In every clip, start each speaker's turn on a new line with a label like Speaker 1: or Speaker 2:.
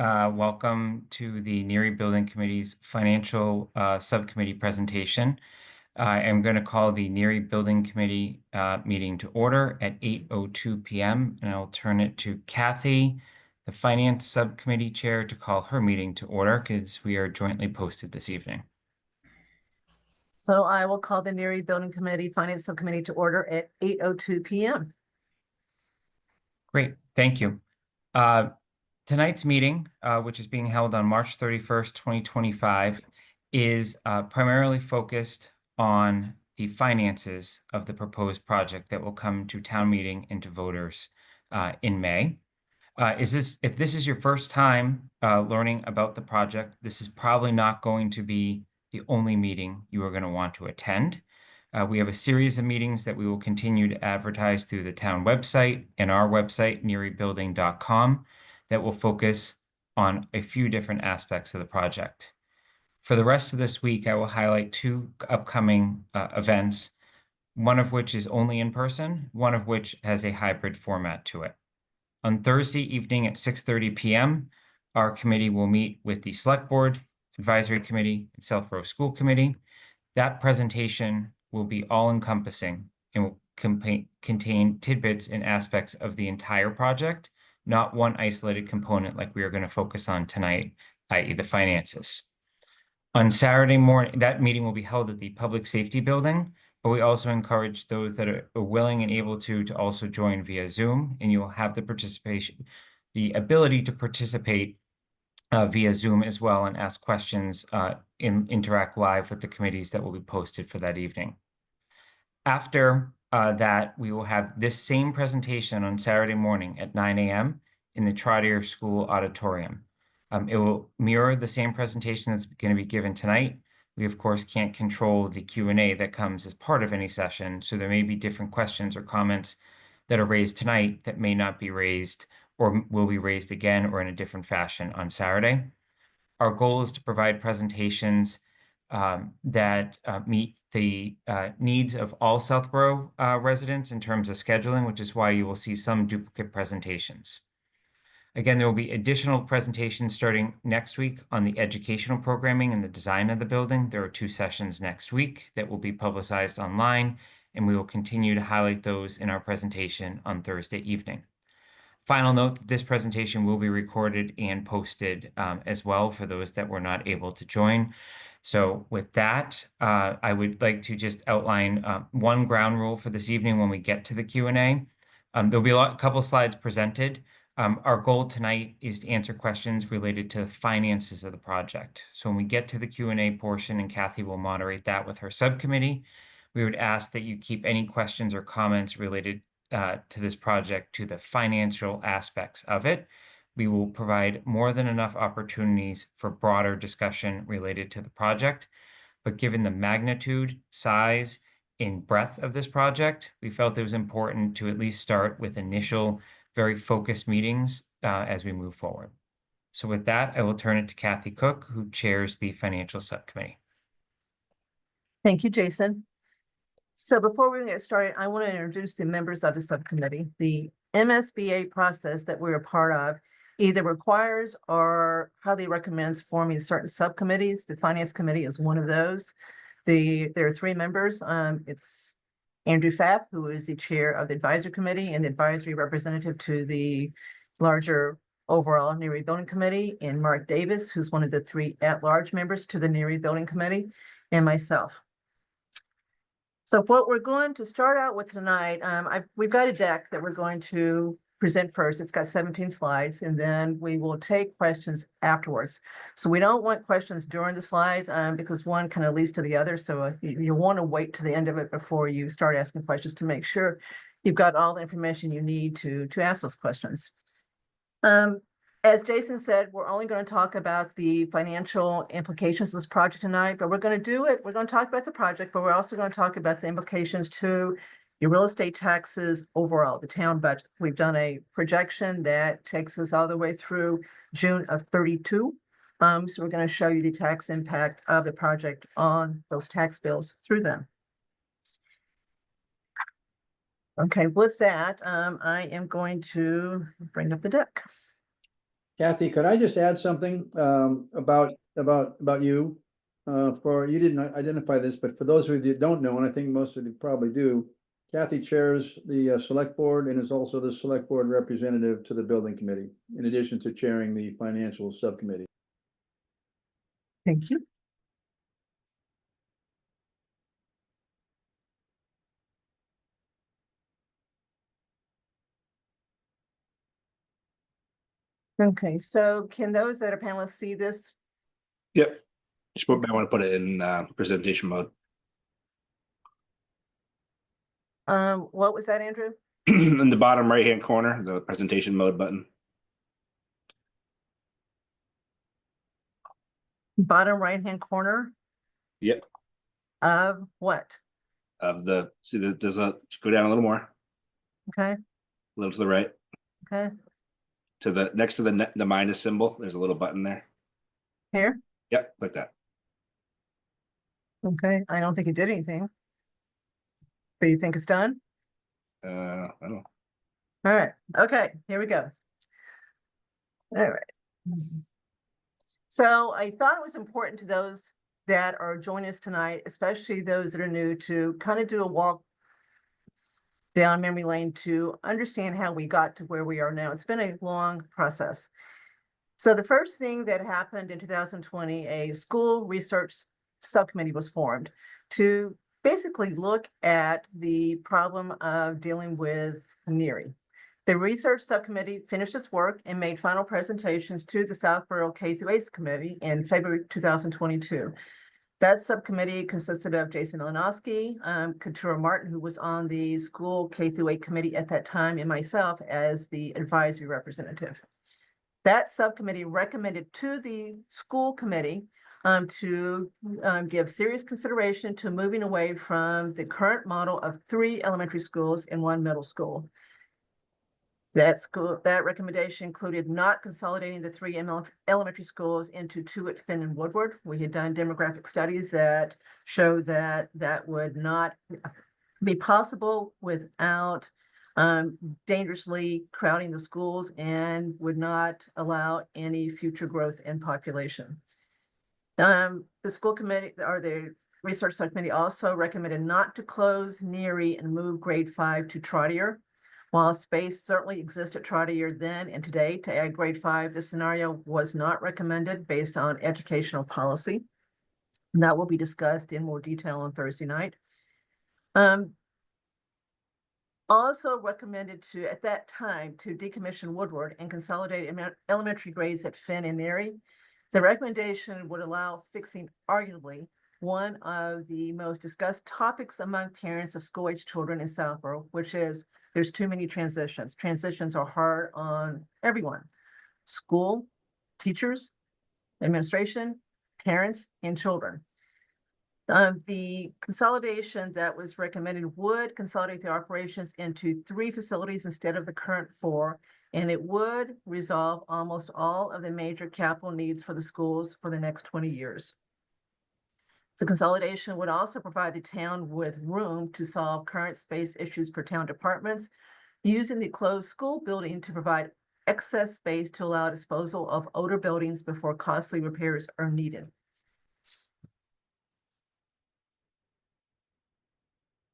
Speaker 1: Welcome to the Neary Building Committee's Financial Subcommittee presentation. I am going to call the Neary Building Committee meeting to order at 8:02 p.m. and I'll turn it to Kathy, the Finance Subcommittee Chair, to call her meeting to order because we are jointly posted this evening.
Speaker 2: So I will call the Neary Building Committee Finance Subcommittee to order at 8:02 p.m.
Speaker 1: Great, thank you. Tonight's meeting, which is being held on March 31st, 2025, is primarily focused on the finances of the proposed project that will come to town meeting and to voters in May. If this is your first time learning about the project, this is probably not going to be the only meeting you are going to want to attend. We have a series of meetings that we will continue to advertise through the town website and our website, nearybuilding.com, that will focus on a few different aspects of the project. For the rest of this week, I will highlight two upcoming events, one of which is only in person, one of which has a hybrid format to it. On Thursday evening at 6:30 p.m., our committee will meet with the Select Board, Advisory Committee, and Southborough School Committee. That presentation will be all-encompassing and will contain tidbits and aspects of the entire project, not one isolated component like we are going to focus on tonight, i.e. the finances. On Saturday morning, that meeting will be held at the Public Safety Building, but we also encourage those that are willing and able to also join via Zoom, and you'll have the ability to participate via Zoom as well and ask questions and interact live with the committees that will be posted for that evening. After that, we will have this same presentation on Saturday morning at 9 a.m. in the Trotter School Auditorium. It will mirror the same presentation that's going to be given tonight. We, of course, can't control the Q&A that comes as part of any session, so there may be different questions or comments that are raised tonight that may not be raised or will be raised again or in a different fashion on Saturday. Our goal is to provide presentations that meet the needs of all Southborough residents in terms of scheduling, which is why you will see some duplicate presentations. Again, there will be additional presentations starting next week on the educational programming and the design of the building. There are 2 sessions next week that will be publicized online, and we will continue to highlight those in our presentation on Thursday evening. Final note that this presentation will be recorded and posted as well for those that were not able to join. So with that, I would like to just outline one ground rule for this evening when we get to the Q&A. There'll be a couple slides presented. Our goal tonight is to answer questions related to the finances of the project. So when we get to the Q&A portion, and Kathy will moderate that with her subcommittee, we would ask that you keep any questions or comments related to this project to the financial aspects of it. We will provide more than enough opportunities for broader discussion related to the project, but given the magnitude, size, and breadth of this project, we felt it was important to at least start with initial, very focused meetings as we move forward. So with that, I will turn it to Kathy Cook, who chairs the Financial Subcommittee.
Speaker 2: Thank you, Jason. So before we get started, I want to introduce the members of the subcommittee. The MSBA process that we're a part of either requires or highly recommends forming certain subcommittees. The Finance Committee is one of those. There are 3 members. It's Andrew Pfaff, who is the chair of the advisory committee and the advisory representative to the larger overall Neary Building Committee, and Mark Davis, who's one of the 3 at-large members to the Neary Building Committee, and myself. So what we're going to start out with tonight, we've got a deck that we're going to present first. It's got 17 slides, and then we will take questions afterwards. So we don't want questions during the slides because one kind of leads to the other. So you want to wait to the end of it before you start asking questions to make sure you've got all the information you need to ask those questions. As Jason said, we're only going to talk about the financial implications of this project tonight, but we're going to do it. We're going to talk about the project, but we're also going to talk about the implications to your real estate taxes overall, the town budget. We've done a projection that takes us all the way through June of 32. So we're going to show you the tax impact of the project on those tax bills through them. Okay, with that, I am going to bring up the deck.
Speaker 3: Kathy, could I just add something about you? For you didn't identify this, but for those of you that don't know, and I think most of you probably do, Kathy chairs the select board and is also the select board representative to the building committee, in addition to chairing the financial subcommittee.
Speaker 2: Thank you. Okay, so can those that are panelists see this?
Speaker 4: Yep. I want to put it in presentation mode.
Speaker 2: What was that, Andrew?
Speaker 4: In the bottom right hand corner, the presentation mode button.
Speaker 2: Bottom right-hand corner
Speaker 4: Yep.
Speaker 2: of what?
Speaker 4: Of the see that there's a go down a little more,
Speaker 2: Okay,
Speaker 4: a little to the right,
Speaker 2: okay,
Speaker 4: to the next to the minus symbol. There's a little button there.
Speaker 2: here,
Speaker 4: Yep, like that.
Speaker 2: okay, I don't think it did anything. But you think it's done?
Speaker 4: I don't know.
Speaker 2: All right, okay, here we go. All right. So I thought it was important to those that are joining us tonight, especially those that are new, to kind of do a walk down memory lane to understand how we got to where we are now. It's been a long process. So the first thing that happened in 2020, a school research subcommittee was formed to basically look at the problem of dealing with Neary. The research subcommittee finished its work and made final presentations to the Southborough K-8 committee in February 2022. That subcommittee consisted of Jason Malinowski, Katura Martin, who was on the school K-8 committee at that time, and myself as the advisory representative. That subcommittee recommended to the school committee to give serious consideration to moving away from the current model of 3 elementary schools and 1 middle school. That recommendation included not consolidating the 3 elementary schools into 2 at Finn and Woodward. We had done demographic studies that show that that would not be possible without dangerously crowding the schools and would not allow any future growth in population. The school committee or the research subcommittee also recommended not to close Neary and move grade 5 to Trottier. While space certainly exists at Trottier then and today to add grade 5, this scenario was not recommended based on educational policy. And that will be discussed in more detail on Thursday night. Also recommended to, at that time, to decommission Woodward and consolidate elementary grades at Finn and Neary. The recommendation would allow fixing arguably one of the most discussed topics among parents of school-age children in Southborough, which is there's too many transitions. Transitions are hard on everyone: school, teachers, administration, parents, and children. The consolidation that was recommended would consolidate the operations into 3 facilities instead of the current 4, and it would resolve almost all of the major capital needs for the schools for the next 20 years. The consolidation would also provide the town with room to solve current space issues for town departments, using the closed school building to provide excess space to allow disposal of older buildings before costly repairs are needed.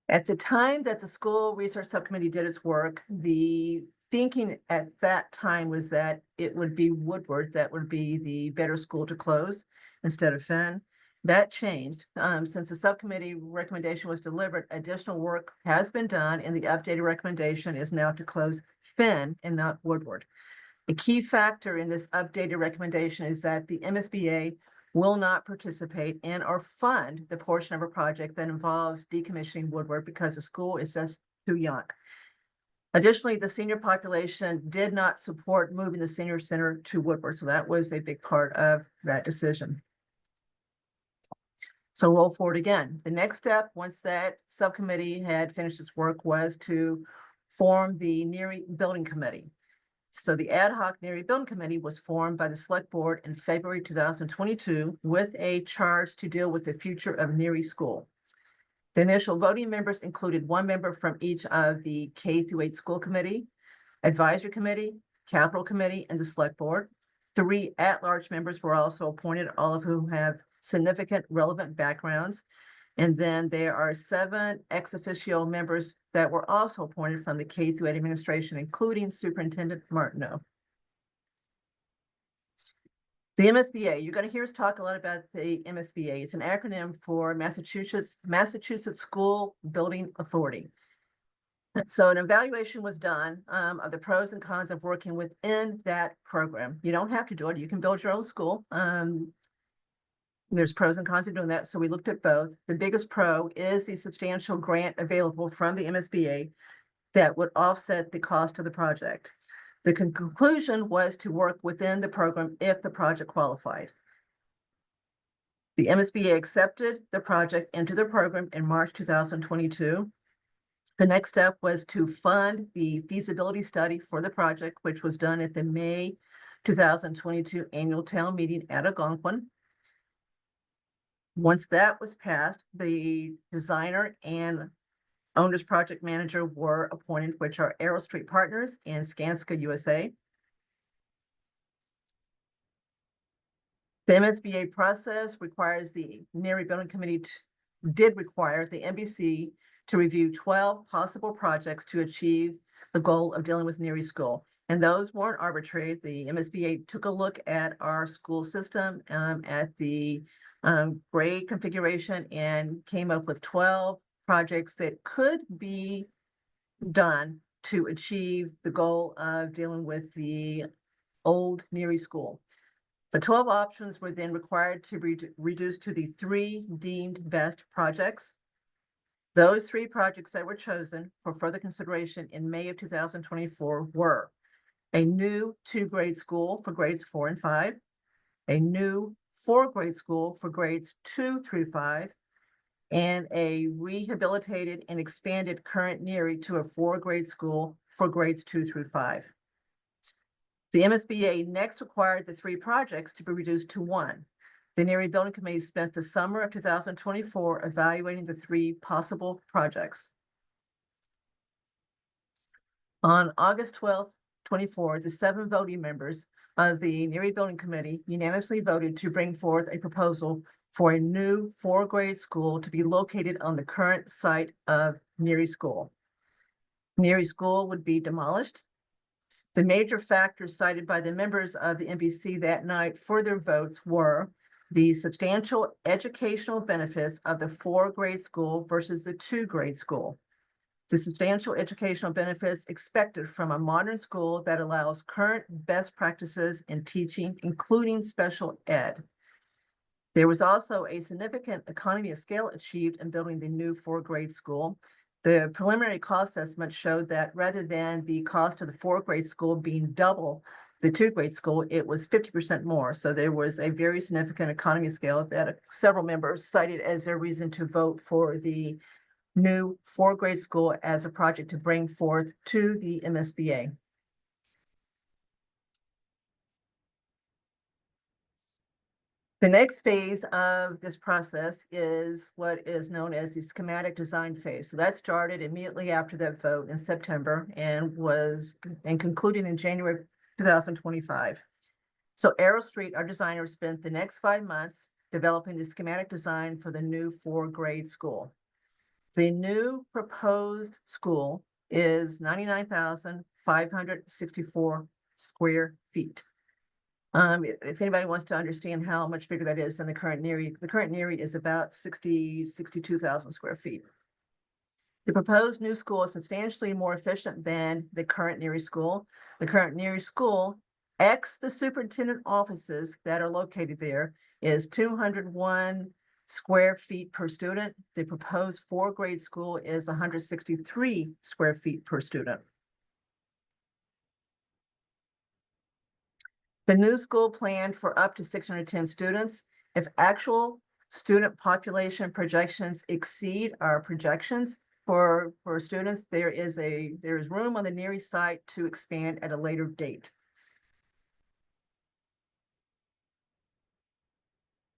Speaker 2: At the time that the school research subcommittee did its work, the thinking at that time was that it would be Woodward that would be the better school to close instead of Finn. That changed. Since the subcommittee recommendation was delivered, additional work has been done, and the updated recommendation is now to close Finn and not Woodward. A key factor in this updated recommendation is that the MSBA will not participate in or fund the portion of a project that involves decommissioning Woodward because the school is just too young. Additionally, the senior population did not support moving the senior center to Woodward, so that was a big part of that decision. So roll forward again. The next step, once that subcommittee had finished its work, was to form the Neary Building Committee. So the ad hoc Neary Building Committee was formed by the Select Board in February 2022 with a charge to deal with the future of Neary School. The initial voting members included 1 member from each of the K-8 school committee, advisory committee, capital committee, and the Select Board. 3 at-large members were also appointed, all of whom have significant relevant backgrounds. And then there are 7 ex officio members that were also appointed from the K through 8 administration, including Superintendent Martineau. The MSBA, you're going to hear us talk a lot about the MSBA. It's an acronym for Massachusetts School Building Authority. So an evaluation was done of the pros and cons of working within that program. You don't have to do it. You can build your own school. There's pros and cons of doing that. So we looked at both. The biggest pro is the substantial grant available from the MSBA that would offset the cost of the project. The conclusion was to work within the program if the project qualified. The MSBA accepted the project into the program in March 2022. The next step was to fund the feasibility study for the project, which was done at the May 2022 annual town meeting at Algonquin. Once that was passed, the designer and owner's project manager were appointed, which are Arrow Street Partners and Skanska USA. The MSBA process requires the Neary Building Committee did require the NBC to review 12 possible projects to achieve the goal of dealing with Neary School. And those weren't arbitrary. The MSBA took a look at our school system, at the grade configuration, and came up with 12 projects that could be done to achieve the goal of dealing with the old Neary School. The 12 options were then required to be reduced to the 3 deemed best projects. Those 3 projects that were chosen for further consideration in May of 2024 were a new 2-grade school for grades 4 and 5, a new 4-grade school for grades 2 through 5, and a rehabilitated and expanded current Neary to a 4-grade school for grades 2 through 5. The MSBA next required the 3 projects to be reduced to 1. The Neary Building Committee spent the summer of 2024 evaluating the 3 possible projects. On August 12th, 24, the 7 voting members of the Neary Building Committee unanimously voted to bring forth a proposal for a new 4-grade school to be located on the current site of Neary School. Neary School would be demolished. The major factors cited by the members of the NBC that night for their votes were the substantial educational benefits of the 4-grade school versus the 2-grade school, the substantial educational benefits expected from a modern school that allows current best practices in teaching, including special ed. There was also a significant economy of scale achieved in building the new 4-grade school. The preliminary cost estimate showed that rather than the cost of the 4-grade school being double the 2-grade school, it was 50% more. So there was a very significant economy of scale that several members cited as their reason to vote for the new 4-grade school as a project to bring forth to the MSBA. The next phase of this process is what is known as the schematic design phase. So that started immediately after that vote in September and concluded in January 2025. So Arrow Street, our designer, spent the next 5 months developing the schematic design for the new 4-grade school. The new proposed school is 99,564 square feet. If anybody wants to understand how much bigger that is than the current Neary is about 62,000 square feet. The proposed new school is substantially more efficient than the current Neary school. The current Neary school, ex the superintendent offices that are located there, is 201 square feet per student. The proposed 4-grade school is 163 square feet per student. The new school planned for up to 610 students. If actual student population projections exceed our projections for students, there is room on the Neary site to expand at a later date.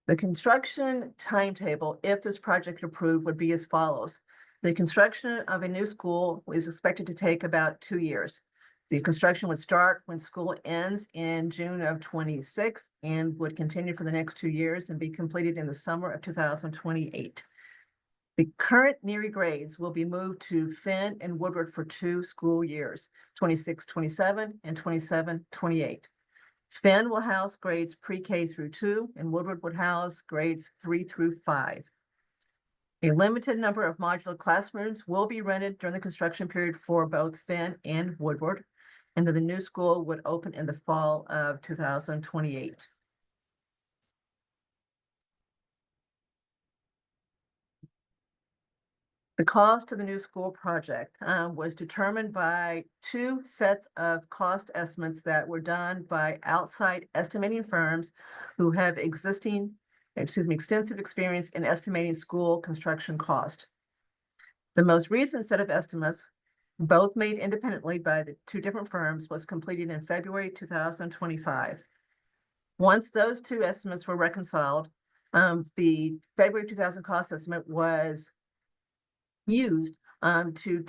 Speaker 2: The construction timetable, if this project approved, would be as follows. The construction of a new school is expected to take about 2 years. The construction would start when school ends in June of 26 and would continue for the next 2 years and be completed in the summer of 2028. The current Neary grades will be moved to Finn and Woodward for 2 school years, 26-27 and 27-28. Finn will house grades pre-K through 2, and Woodward would house grades 3 through 5. A limited number of modular classrooms will be rented during the construction period for both Finn and Woodward, and then the new school would open in the fall of 2028. The cost of the new school project was determined by 2 sets of cost estimates that were done by outside estimating firms who have extensive experience in estimating school construction cost. The most recent set of estimates, both made independently by the 2 different firms, was completed in February 2025. Once those 2 estimates were reconciled, the February 2000 cost estimate was used to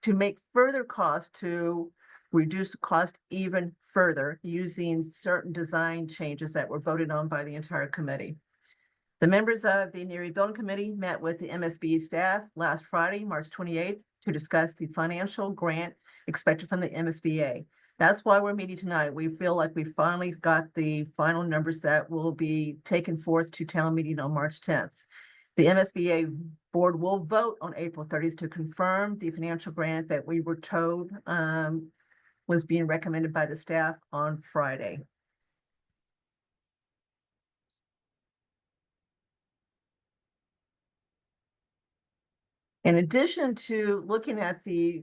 Speaker 2: make further cost to reduce the cost even further using certain design changes that were voted on by the entire committee. The members of the Neary Building Committee met with the MSBA staff last Friday, March 28th, to discuss the financial grant expected from the MSBA. That's why we're meeting tonight. We feel like we finally got the final numbers that will be taken forth to town meeting on March 10th. The MSBA board will vote on April 30th to confirm the financial grant that we were told was being recommended by the staff on Friday. In addition to looking at the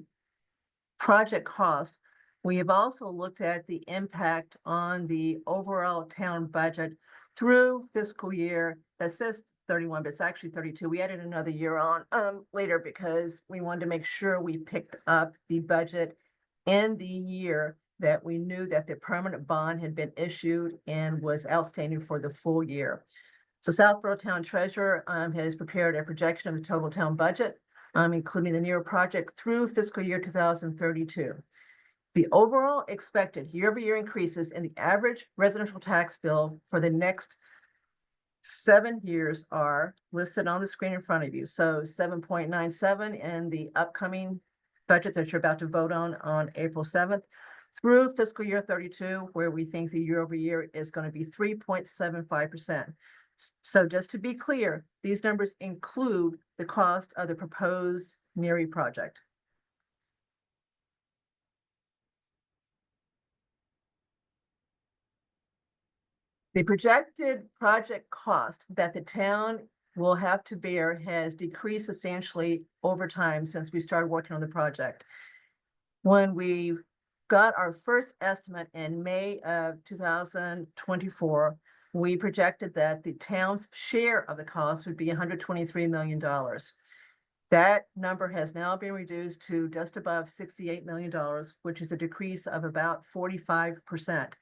Speaker 2: project cost, we have also looked at the impact on the overall town budget through fiscal year that says 31, but it's actually 32. We added another year on later because we wanted to make sure we picked up the budget in the year that we knew that the permanent bond had been issued and was outstanding for the full year. So Southborough Town Treasurer has prepared a projection of the total town budget, including the Neary project through fiscal year 2032. The overall expected year-over-year increases in the average residential tax bill for the next 7 years are listed on the screen in front of you. So 7.97 in the upcoming budget that you're about to vote on April 7th, through fiscal year 32, where we think the year-over-year is going to be 3.75%. So just to be clear, these numbers include the cost of the proposed Neary project. The projected project cost that the town will have to bear has decreased substantially over time since we started working on the project. When we got our first estimate in May of 2024, we projected that the town's share of the cost would be $123 million. That number has now been reduced to just above $68 million, which is a decrease of about 45%.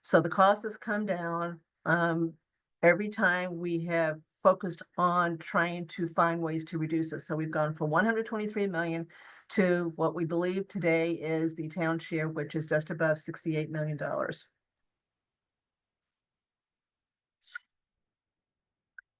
Speaker 2: So the cost has come down every time we have focused on trying to find ways to reduce it. So we've gone from 123 million to what we believe today is the town share, which is just above $68 million.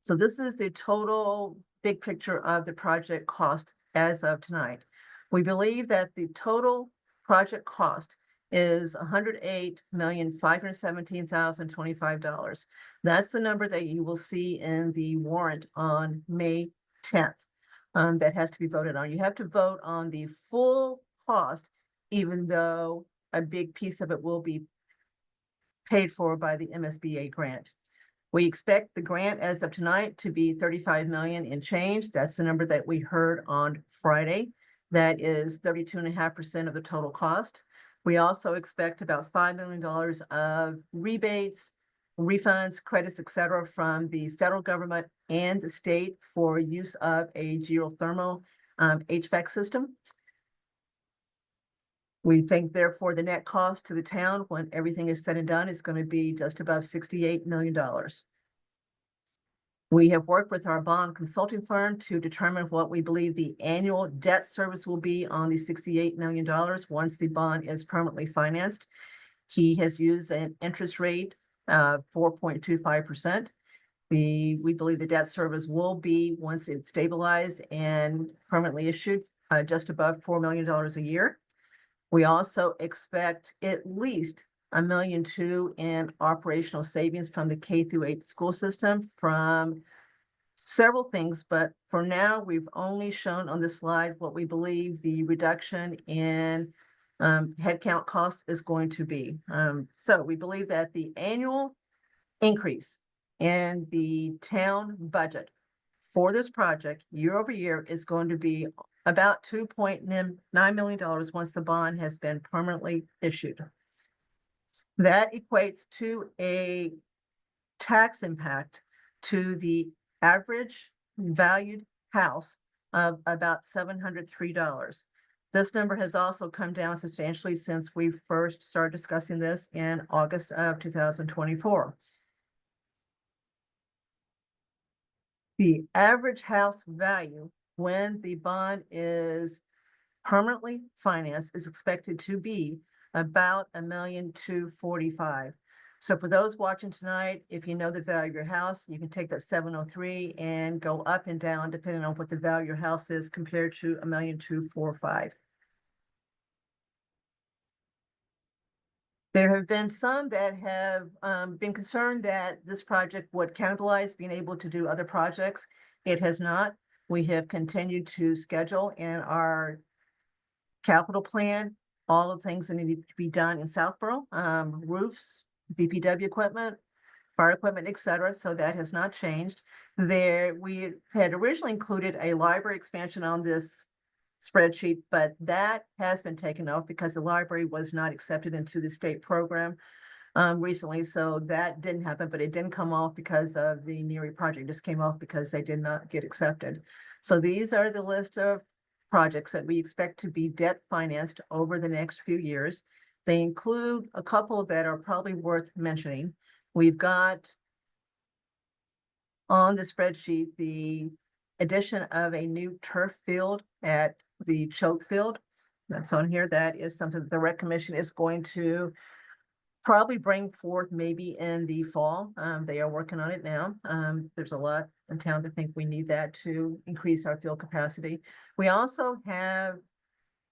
Speaker 2: So this is the total big picture of the project cost as of tonight. We believe that the total project cost is $108,517,025. That's the number that you will see in the warrant on May 10th. That has to be voted on. You have to vote on the full cost, even though a big piece of it will be paid for by the MSBA grant. We expect the grant as of tonight to be 35 million and change. That's the number that we heard on Friday. That is 32.5% of the total cost. We also expect about $5 million of rebates, refunds, credits, etc., from the federal government and the state for use of a geothermal HVAC system. We think, therefore, the net cost to the town when everything is said and done is going to be just above $68 million. We have worked with our bond consulting firm to determine what we believe the annual debt service will be on the $68 million once the bond is permanently financed. He has used an interest rate of 4.25%. We believe the debt service will be, once it's stabilized and permanently issued, just above $4 million a year. We also expect at least $1.2 million in operational savings from the K-8 school system from several things, but for now, we've only shown on this slide what we believe the reduction in headcount cost is going to be. So we believe that the annual increase in the town budget for this project year over year is going to be about $2.9 million once the bond has been permanently issued. That equates to a tax impact to the average valued house of about $703. This number has also come down substantially since we first started discussing this in August of 2024. The average house value when the bond is permanently financed is expected to be about $1,245,000. So for those watching tonight, if you know the value of your house, you can take that 703 and go up and down depending on what the value of your house is compared to $1,245,000. There have been some that have been concerned that this project would cannibalize being able to do other projects. It has not. We have continued to schedule in our capital plan all of the things that need to be done in Southborough, roofs, DPW equipment, fire equipment, et cetera. So that has not changed. We had originally included a library expansion on this spreadsheet, but that has been taken off because the library was not accepted into the state program recently. So that didn't happen, but it didn't come off because of the Neary project. It just came off because they did not get accepted. So these are the list of projects that we expect to be debt financed over the next few years. They include a couple that are probably worth mentioning. We've got on the spreadsheet the addition of a new turf field at the choke field. That's on here. That is something that the Rec Commission is going to probably bring forth maybe in the fall. They are working on it now. There's a lot in town that think we need that to increase our field capacity. We also have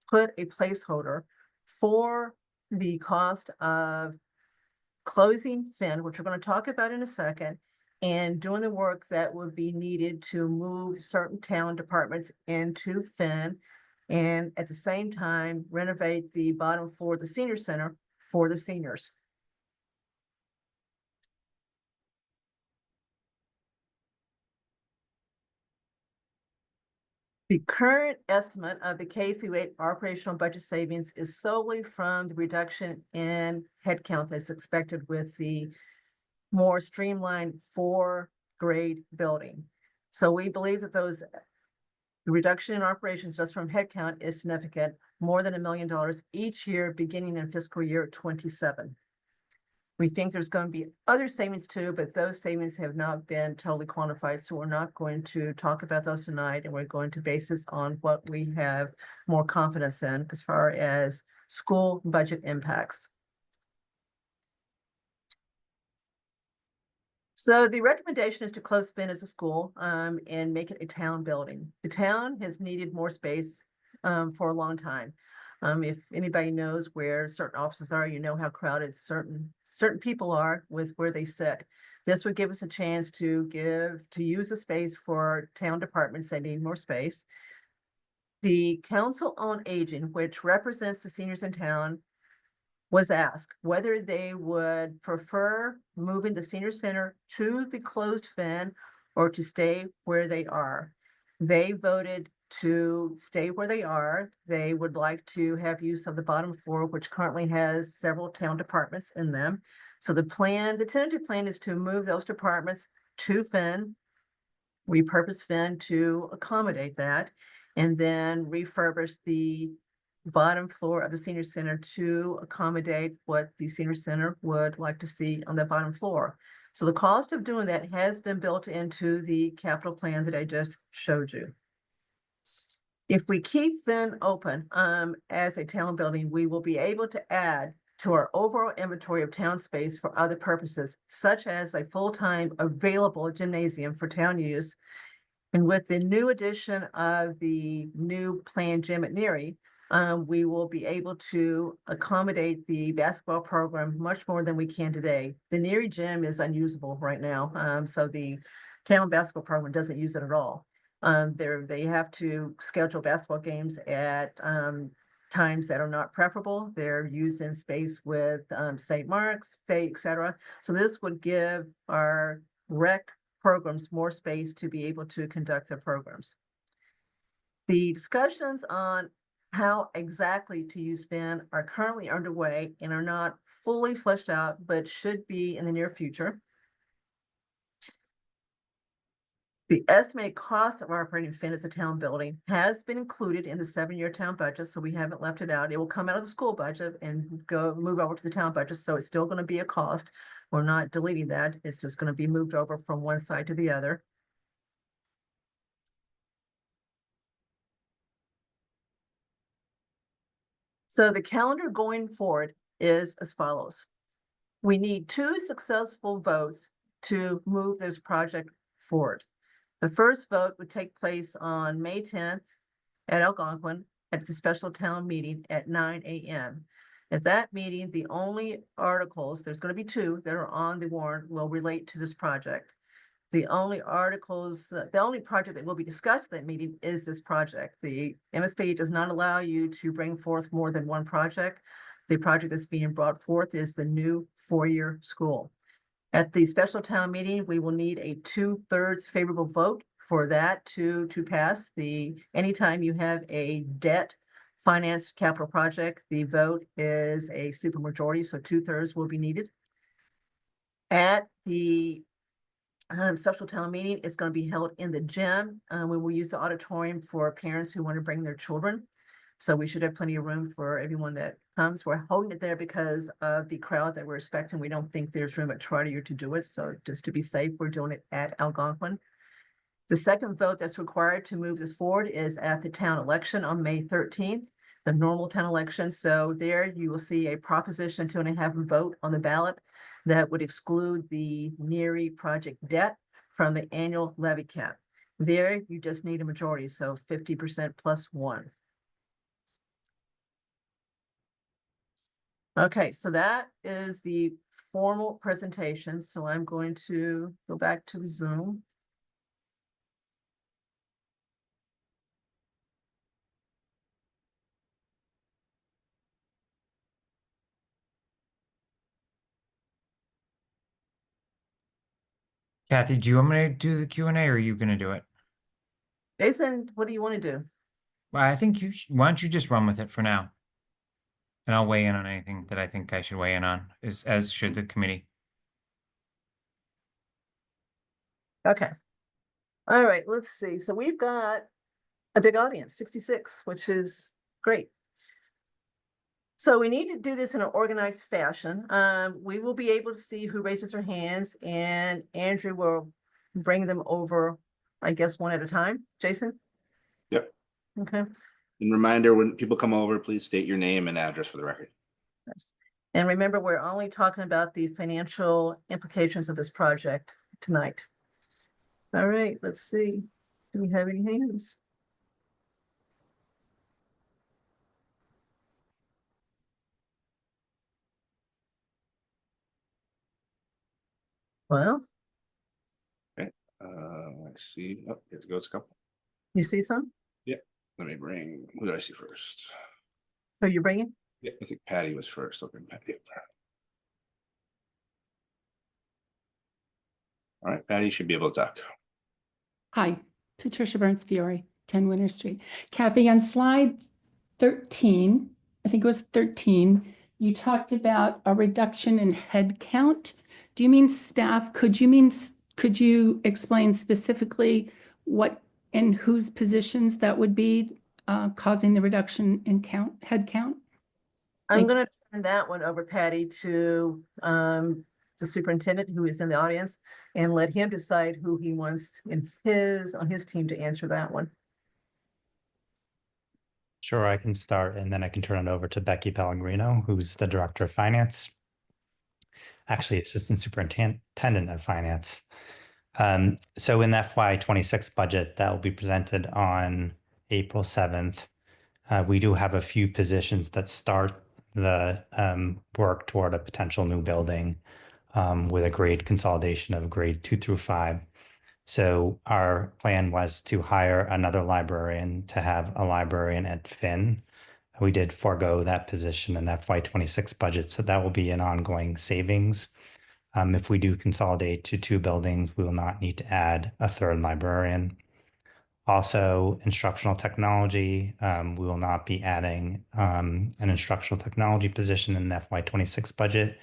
Speaker 2: put a placeholder for the cost of closing Finn, which we're going to talk about in a second, and doing the work that would be needed to move certain town departments into Finn, and at the same time renovate the bottom floor of the senior center for the seniors. The current estimate of the K-8 operational budget savings is solely from the reduction in headcount that's expected with the more streamlined 4-grade building. So we believe that the reduction in operations just from headcount is significant, more than $1 million each year beginning in fiscal year 27. We think there's going to be other savings too, but those savings have not been totally quantified. So we're not going to talk about those tonight, and we're going to base this on what we have more confidence in as far as school budget impacts. So the recommendation is to close Finn as a school and make it a town building. The town has needed more space for a long time. If anybody knows where certain offices are, you know how crowded certain people are with where they sit. This would give us a chance to use the space for town departments that need more space. The Council on Aging, which represents the seniors in town, was asked whether they would prefer moving the senior center to the closed Finn or to stay where they are. They voted to stay where they are. They would like to have use of the bottom floor, which currently has several town departments in them. So the tentative plan is to move those departments to Finn, repurpose Finn to accommodate that, and then refurbish the bottom floor of the senior center to accommodate what the senior center would like to see on the bottom floor. So the cost of doing that has been built into the capital plan that I just showed you. If we keep Finn open as a town building, we will be able to add to our overall inventory of town space for other purposes, such as a full-time available gymnasium for town use. And with the new addition of the new planned gym at Neary, we will be able to accommodate the basketball program much more than we can today. The Neary gym is unusable right now, so the town basketball program doesn't use it at all. They have to schedule basketball games at times that are not preferable. They're used in space with St. Mark's, Fay, etc. So this would give our rec programs more space to be able to conduct their programs. The discussions on how exactly to use Finn are currently underway and are not fully fleshed out, but should be in the near future. The estimated cost of operating Finn as a town building has been included in the 7-year town budget, so we haven't left it out. It will come out of the school budget and move over to the town budget, so it's still going to be a cost. We're not deleting that. It's just going to be moved over from one side to the other. So the calendar going forward is as follows. We need 2 successful votes to move this project forward. The first vote would take place on May 10th at Algonquin at the special town meeting at 9 a.m. At that meeting, the only articles, there's going to be 2 that are on the warrant, will relate to this project. The only project that will be discussed at that meeting is this project. The MSBA does not allow you to bring forth more than one project. The project that's being brought forth is the new 4-year school. At the special town meeting, we will need a 2/3 favorable vote for that to pass. Anytime you have a debt financed capital project, the vote is a supermajority, so 2/3 will be needed. At the special town meeting is going to be held in the gym. We will use the auditorium for parents who want to bring their children. So we should have plenty of room for everyone that comes. We're holding it there because of the crowd that we're expecting. We don't think there's room at Trotter to do it. So just to be safe, we're doing it at Algonquin. The second vote that's required to move this forward is at the town election on May 13th, the normal town election. So there you will see a proposition 2.5 vote on the ballot that would exclude the Neary project debt from the annual levy cap. There you just need a majority, so 50% plus 1. Okay, so that is the formal presentation. So I'm going to go back to the Zoom.
Speaker 1: Kathy, do you want me to do the Q&A or are you going to do it?
Speaker 2: Jason, what do you want to do?
Speaker 1: Well, I think why don't you just run with it for now? And I'll weigh in on anything that I think I should weigh in on, as should the committee.
Speaker 2: Okay. All right, let's see. So we've got a big audience, 66, which is great. So we need to do this in an organized fashion. We will be able to see who raises their hands, and Andrew will bring them over, I guess, one at a time. Jason?
Speaker 4: Yep.
Speaker 2: Okay.
Speaker 4: And reminder, when people come over, please state your name and address for the record.
Speaker 2: Yes. And remember, we're only talking about the financial implications of this project tonight. All right, let's see. Do we have any hands? Well,
Speaker 4: Let's see. Oh, here goes a couple.
Speaker 2: you see some?
Speaker 4: Let me bring, who did I see first?
Speaker 2: Who are you bringing?
Speaker 4: Yeah, I think Patty was first. I'll bring Patty up. All right, Patty should be able to talk.
Speaker 5: Hi, Patricia Burns Fiore, 10 Winter Street. Kathy, on slide 13, I think it was 13, you talked about a reduction in head count. Do you mean staff? Could you explain specifically what and whose positions that would be causing the reduction in head count?
Speaker 2: I'm
Speaker 5: Thank you.
Speaker 2: gonna turn that one over, Patty, to the superintendent who is in the audience and let him decide who he wants on his team to answer that one.
Speaker 6: Sure, I can start and then I can turn it over to Becky Pellegrino, who's the Director of Finance, actually Assistant Superintendent of Finance. So in the FY26 budget that will be presented on April 7th, we do have a few positions that start the work toward a potential new building with a grade consolidation of grade 2 through 5. So our plan was to hire another librarian to have a librarian at Finn. We did forego that position in FY26 budget, so that will be an ongoing savings. If we do consolidate to 2 buildings, we will not need to add a third librarian. Also, instructional technology, we will not be adding an instructional technology position in the FY26 budget.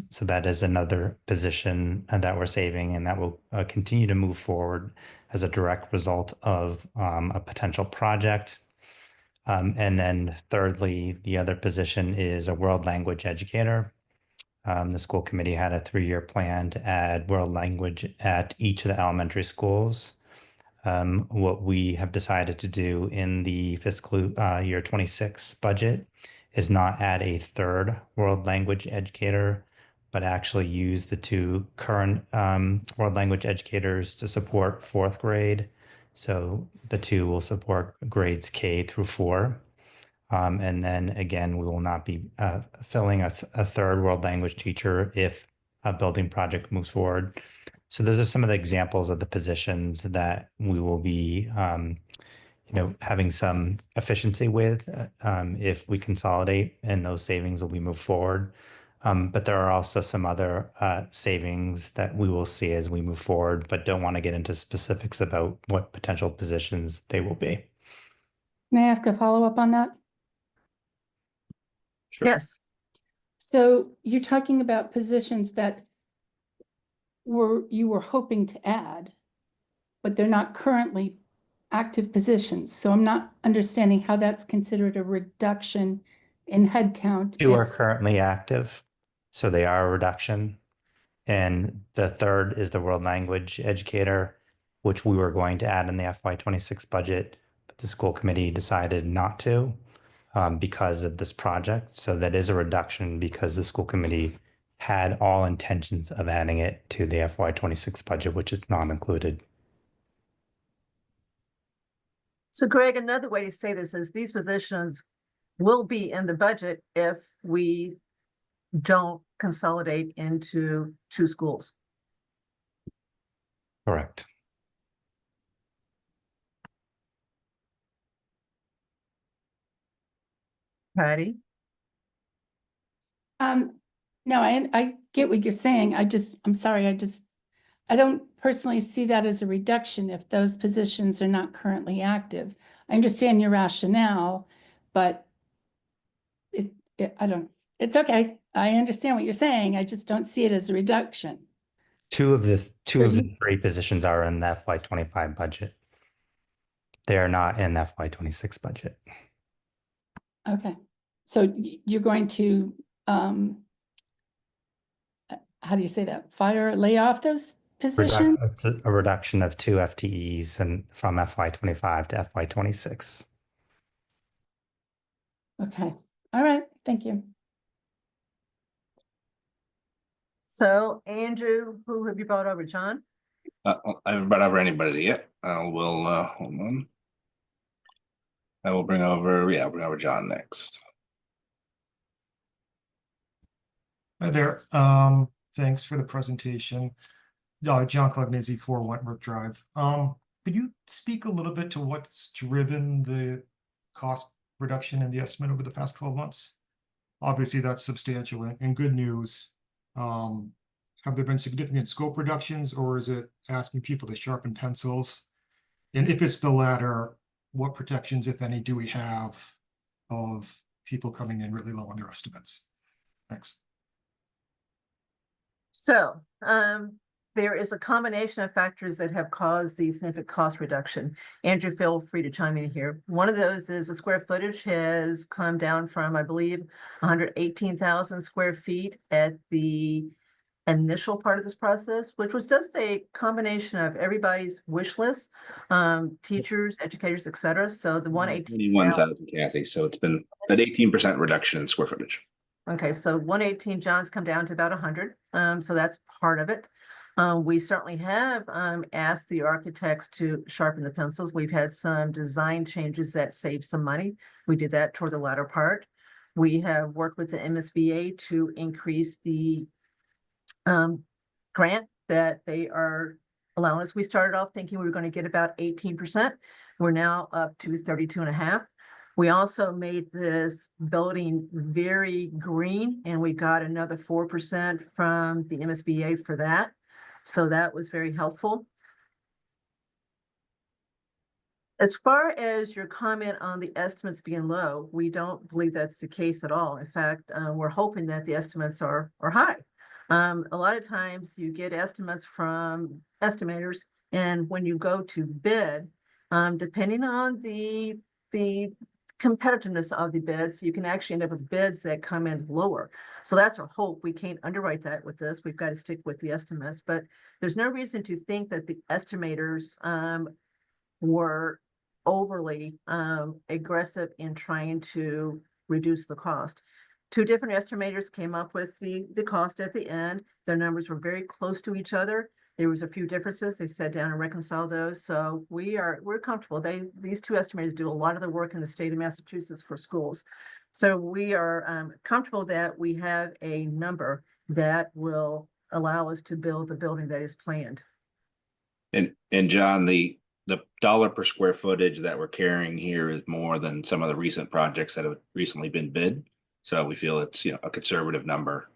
Speaker 6: So that is another position that we're saving, and that will continue to move forward as a direct result of a potential project. And then thirdly, the other position is a world language educator. The school committee had a 3-year plan to add world language at each of the elementary schools. What we have decided to do in the fiscal year 26 budget is not add a third world language educator, but actually use the 2 current world language educators to support 4th grade. So the 2 will support grades K through 4. And then again, we will not be filling a third world language teacher if a building project moves forward. So those are some of the examples of the positions that we will be, having some efficiency with if we consolidate, and those savings will be moved forward. But there are also some other savings that we will see as we move forward, but don't want to get into specifics about what potential positions they will be.
Speaker 5: Can I ask a follow-up on that?
Speaker 4: Sure.
Speaker 2: Yes,
Speaker 5: So you're talking about positions that you were hoping to add, but they're not currently active positions. So I'm not understanding how that's considered a reduction in headcount.
Speaker 6: 2 are currently active, so they are a reduction. And the third is the world language educator, which we were going to add in the FY26 budget, but the school committee decided not to because of this project. So that is a reduction because the school committee had all intentions of adding it to the FY26 budget, which is not included.
Speaker 2: so Greg, another way to say this is these positions will be in the budget if we don't consolidate into 2 schools.
Speaker 6: Correct.
Speaker 2: Patty?
Speaker 5: No, I get what you're saying. I'm sorry, I don't personally see that as a reduction if those positions are not currently active. I understand your rationale, but it's okay. I understand what you're saying. I just don't see it as a reduction.
Speaker 6: Two of the 3 positions are in the FY25 budget. They are not in the FY26 budget.
Speaker 5: Okay, so you're going to, how do you say that? Lay off those positions?
Speaker 6: It's a reduction of 2 FTEs and from FY25 to FY26.
Speaker 5: Okay, all right, thank you.
Speaker 2: So Andrew, who have you brought over, John?
Speaker 4: I haven't brought over anybody yet. I will, hold on. I will bring over John next.
Speaker 7: Hi there. Thanks for the presentation. John Clegnizzi, 4 Wentworth Drive. Could you speak a little bit to what's driven the cost reduction in the estimate over the past 12 months? Obviously, that's substantial and good news. Have there been significant scope reductions, or is it asking people to sharpen pencils? And if it's the latter, what protections, if any, do we have of people coming in really low on their estimates? Thanks.
Speaker 2: So, there is a combination of factors that have caused the significant cost reduction. Andrew, feel free to chime in here. One of those is the square footage has come down from, I believe, 118,000 square feet at the initial part of this process, which was just a combination of everybody's wish list, teachers, educators, et cetera. So the 118 is now
Speaker 4: 21,000, Kathy. So it's been an 18% reduction in square footage.
Speaker 2: okay, so 118, John's come down to about 100, so that's part of it. We certainly have asked the architects to sharpen the pencils. We've had some design changes that save some money. We did that toward the latter part. We have worked with the MSBA to increase the grant that they are allowing us. We started off thinking we were going to get about 18%. We're now up to 32.5%. We also made this building very green, and we got another 4% from the MSBA for that. So that was very helpful. As far as your comment on the estimates being low, we don't believe that's the case at all. In fact, we're hoping that the estimates are high. A lot of times you get estimates from estimators, and when you go to bid, depending on the competitiveness of the bids, you can actually end up with bids that come in lower. So that's our hope. We can't underwrite that with this. We've got to stick with the estimates, but there's no reason to think that the estimators were overly aggressive in trying to reduce the cost. Two different estimators came up with the cost at the end. Their numbers were very close to each other. There was a few differences. They sat down and reconciled those. So we're comfortable. These two estimators do a lot of the work in the state of Massachusetts for schools. So we are comfortable that we have a number that will allow us to build the building that is planned.
Speaker 4: And John, the dollar per square footage that we're carrying here is more than some of the recent projects that have recently been bid. So we feel it's, a conservative number.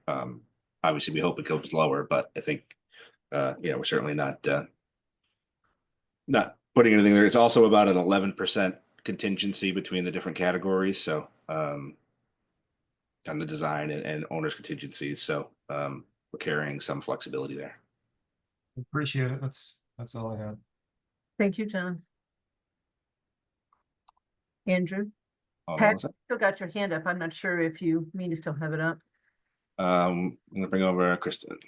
Speaker 4: Obviously we hope it goes lower, but I think, we're certainly not putting anything there. It's also about an 11% contingency between the different categories. So, on the design and owner's contingencies. So, we're carrying some flexibility there.
Speaker 7: Appreciate it. That's all I had.
Speaker 2: Thank you, John. Andrew?
Speaker 4: Hold on
Speaker 2: Pat,
Speaker 4: one second.
Speaker 2: still got your hand up. I'm not sure if you mean to still have it up.
Speaker 4: I'm gonna bring over Kristen.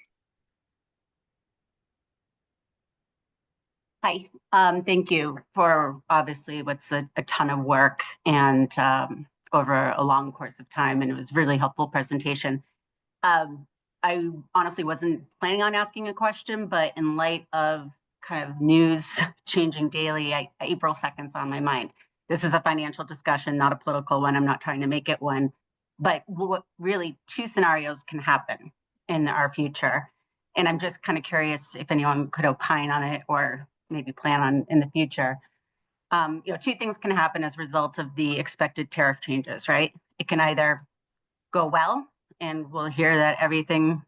Speaker 8: Hi, thank you for obviously what's a ton of work and over a long course of time, and it was really helpful presentation. I honestly wasn't planning on asking a question, but in light of kind of news changing daily, April 2nd's on my mind. This is a financial discussion, not a political one. I'm not trying to make it one, but what really two scenarios can happen in our future. And I'm just kind of curious if anyone could opine on it or maybe plan on in the future. Two things can happen as a result of the expected tariff changes, right? It can either go well and we'll hear that everything,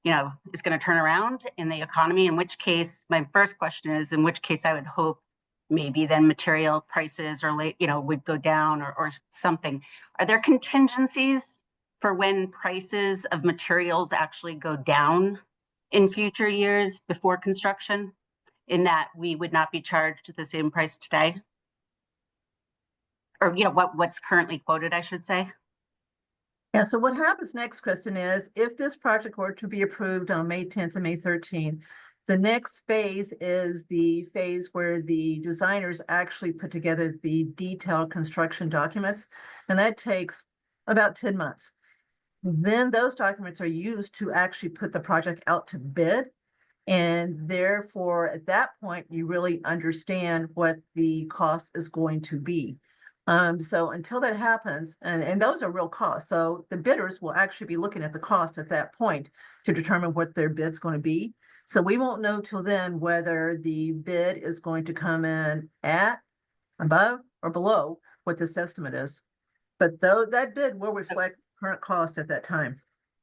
Speaker 8: is going to turn around in the economy, in which case, my first question is, in which case I would hope maybe then material prices or would go down or something. Are there contingencies for when prices of materials actually go down in future years before construction, in that we would not be charged at the same price today? Or, what's currently quoted, I should say.
Speaker 2: Yeah, so what happens next, Kristen, is if this project were to be approved on May 10th and May 13th, the next phase is the phase where the designers actually put together the detailed construction documents, and that takes about 10 months. Then those documents are used to actually put the project out to bid. And therefore, at that point, you really understand what the cost is going to be. So until that happens, and those are real costs. So the bidders will actually be looking at the cost at that point to determine what their bid's going to be. So we won't know till then whether the bid is going to come in at, above, or below what this estimate is. But though that bid will reflect current cost at that time.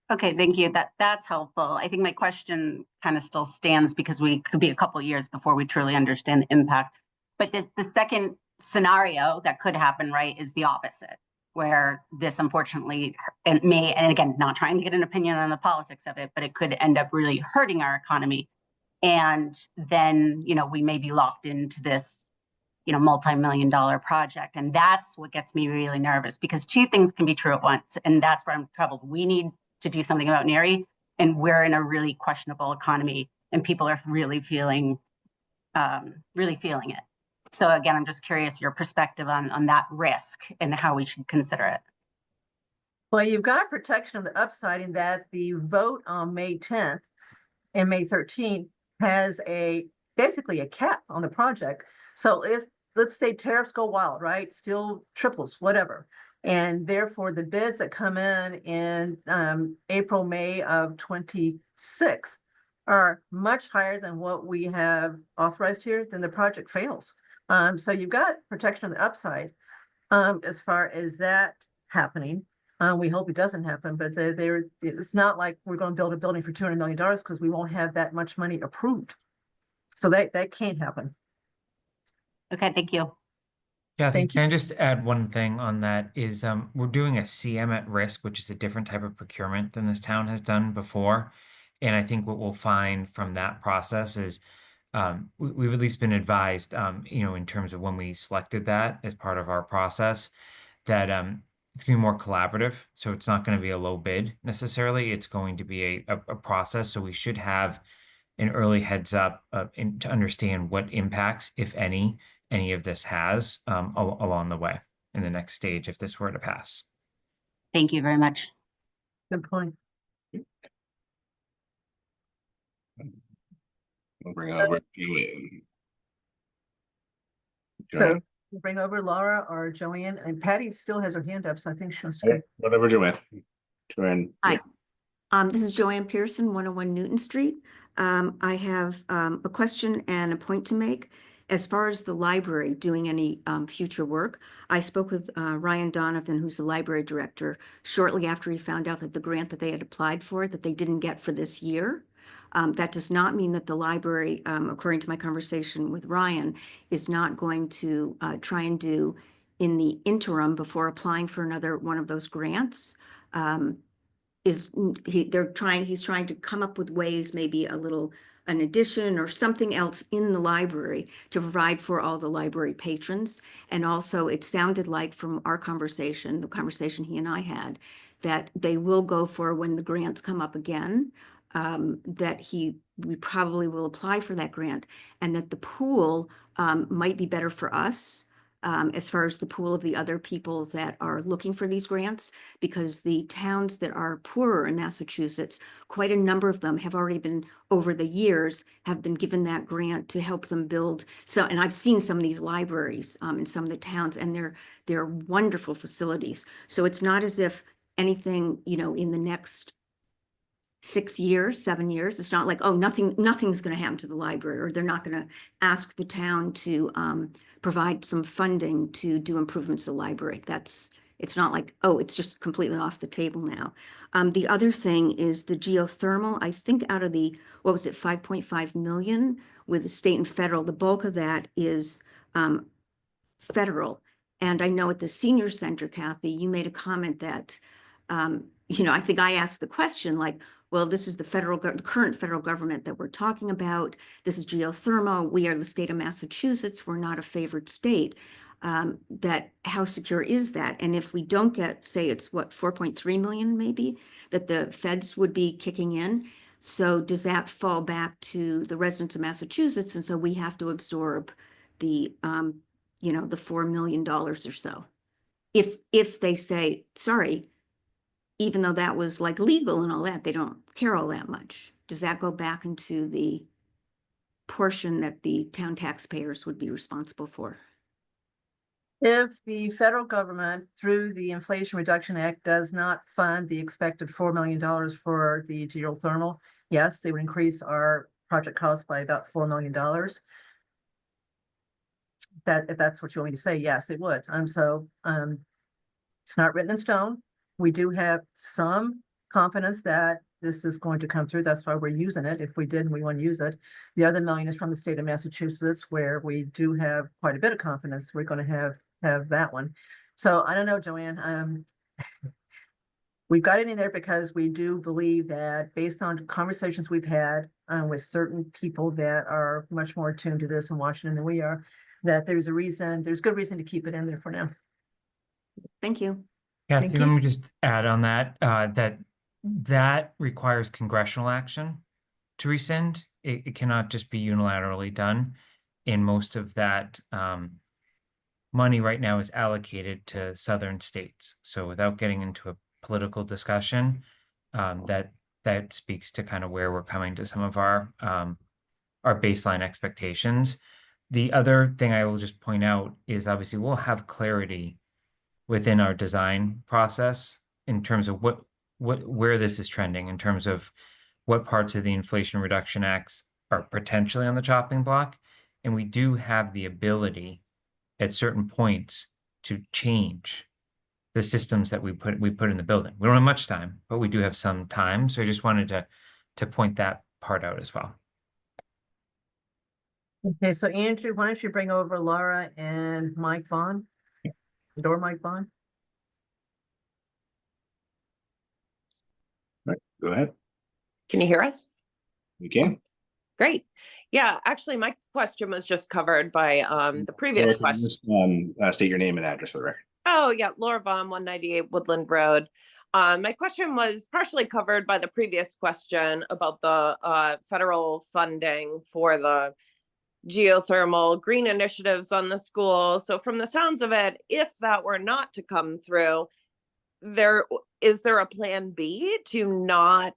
Speaker 8: Okay, thank you. That's helpful. I think my question kind of still stands because we could be a couple of years before we truly understand the impact. But the second scenario that could happen, right, is the opposite, where this unfortunately, and again, not trying to get an opinion on the politics of it, but it could end up really hurting our economy. And then, we may be locked into this, multi-million-dollar project. And that's what gets me really nervous, because two things can be true at once. And that's where I'm troubled. We need to do something about Neary, and we're in a really questionable economy, and people are really feeling it. So again, I'm just curious your perspective on that risk and how we should consider it.
Speaker 2: Well, you've got protection on the upside in that the vote on May 10th and May 13th has basically a cap on the project. So if, let's say, tariffs go wild, right? Still triples, whatever. And therefore the bids that come in April, May of 26 are much higher than what we have authorized here, then the project fails. So you've got protection on the upside as far as that happening. We hope it doesn't happen, but it's not like we're going to build a building for $200 million because we won't have that much money approved. So that can't happen.
Speaker 8: Okay, thank you.
Speaker 1: Kathy,
Speaker 2: Thank you.
Speaker 1: can I just add one thing on that is we're doing a CM at risk, which is a different type of procurement than this town has done before. And I think what we'll find from that process is we've at least been advised, in terms of when we selected that as part of our process, that it's going to be more collaborative. So it's not going to be a low bid necessarily. It's going to be a process. So we should have an early heads up to understand what impacts, if any of this has along the way in the next stage if this were to pass.
Speaker 8: Thank you very much.
Speaker 2: Good point.
Speaker 4: We'll bring
Speaker 2: So-
Speaker 4: over Joanne.
Speaker 2: So we'll bring over Laura or Joanne, and Patty still has her hand up, so I think she wants to
Speaker 4: Yeah,
Speaker 2: come.
Speaker 4: whatever, Joanne. Joanne.
Speaker 9: Hi. This is Joanne Pearson, 101 Newton Street. I have a question and a point to make. As far as the library doing any future work, I spoke with Ryan Donovan, who's the library director, shortly after he found out that the grant that they had applied for, that they didn't get for this year. That does not mean that the library, according to my conversation with Ryan, is not going to try and do in the interim before applying for another one of those grants. He's trying to come up with ways, maybe an addition or something else in the library to provide for all the library patrons. And also it sounded like from our conversation, the conversation he and I had, that they will go for when the grants come up again, we probably will apply for that grant, and that the pool might be better for us. As far as the pool of the other people that are looking for these grants, because the towns that are poorer in Massachusetts, quite a number of them have already been, over the years, have been given that grant to help them build. So, and I've seen some of these libraries in some of the towns, and they're wonderful facilities. So it's not as if anything, in the next 6 years, 7 years, it's not like, oh, nothing's going to happen to the library, or they're not going to ask the town to provide some funding to do improvements to the library. It's not like, oh, it's just completely off the table now. The other thing is the geothermal. I think out of the, 5.5 million with the state and federal, the bulk of that is federal. And I know at the senior center, Kathy, you made a comment that, I think I asked the question like, well, this is the current federal government that we're talking about. This is geothermal. We are the state of Massachusetts. We're not a favored state. That how secure is that? And if we don't get, say it's 4.3 million maybe, that the feds would be kicking in. So does that fall back to the residents of Massachusetts? And so we have to absorb the, the $4 million or so. If they say, sorry, even though that was like legal and all that, they don't care all that much. Does that go back into the portion that the town taxpayers would be responsible for?
Speaker 2: If the federal government, through the Inflation Reduction Act, does not fund the expected $4 million for the geothermal, yes, they would increase our project cost by about $4 million. If that's what you want me to say, yes, it would. It's not written in stone. We do have some confidence that this is going to come through. That's why we're using it. If we did and we want to use it. The other $1 million is from the state of Massachusetts, where we do have quite a bit of confidence we're going to have that one. So I don't know, Joanne. We've got it in there because we do believe that based on conversations we've had with certain people that are much more attuned to this in Washington than we are, that there's good reason to keep it in there for now.
Speaker 9: Thank you.
Speaker 1: Kathy,
Speaker 2: Thank
Speaker 1: let
Speaker 2: you.
Speaker 1: me just add on that, that requires congressional action to rescind. It cannot just be unilaterally done. And most of that money right now is allocated to southern states. So without getting into a political discussion, that speaks to kind of where we're coming to some of our baseline expectations. The other thing I will just point out is obviously we'll have clarity within our design process in terms of where this is trending, in terms of what parts of the Inflation Reduction Acts are potentially on the chopping block. And we do have the ability at certain points to change the systems that we put in the building. We don't have much time, but we do have some time. So I just wanted to point that part out as well.
Speaker 2: Okay, so Andrew, why don't you bring over Laura and Mike Vaughn? Or Mike Vaughn?
Speaker 4: Right, go ahead.
Speaker 10: Can you hear us?
Speaker 4: You can.
Speaker 10: Great. Yeah, actually, my question was just covered by the previous
Speaker 4: Laura,
Speaker 10: question.
Speaker 4: just, state your name and address for the record.
Speaker 10: Oh, yeah, Laura Baum, 198 Woodland Road. My question was partially covered by the previous question about the federal funding for the geothermal green initiatives on the school. So from the sounds of it, if that were not to come through, is there a plan B to not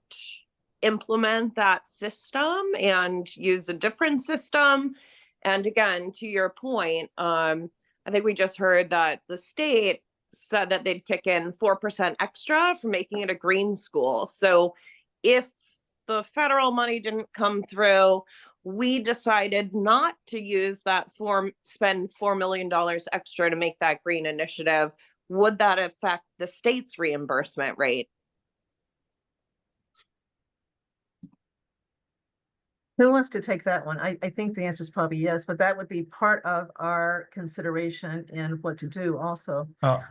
Speaker 10: implement that system and use a different system? And again, to your point, I think we just heard that the state said that they'd kick in 4% extra for making it a green school. So if the federal money didn't come through, we decided not to use that spend $4 million extra to make that green initiative. Would that affect the state's reimbursement rate?
Speaker 2: Who wants to take that one? I think the answer is probably yes, but that would be part of our consideration in what to do also.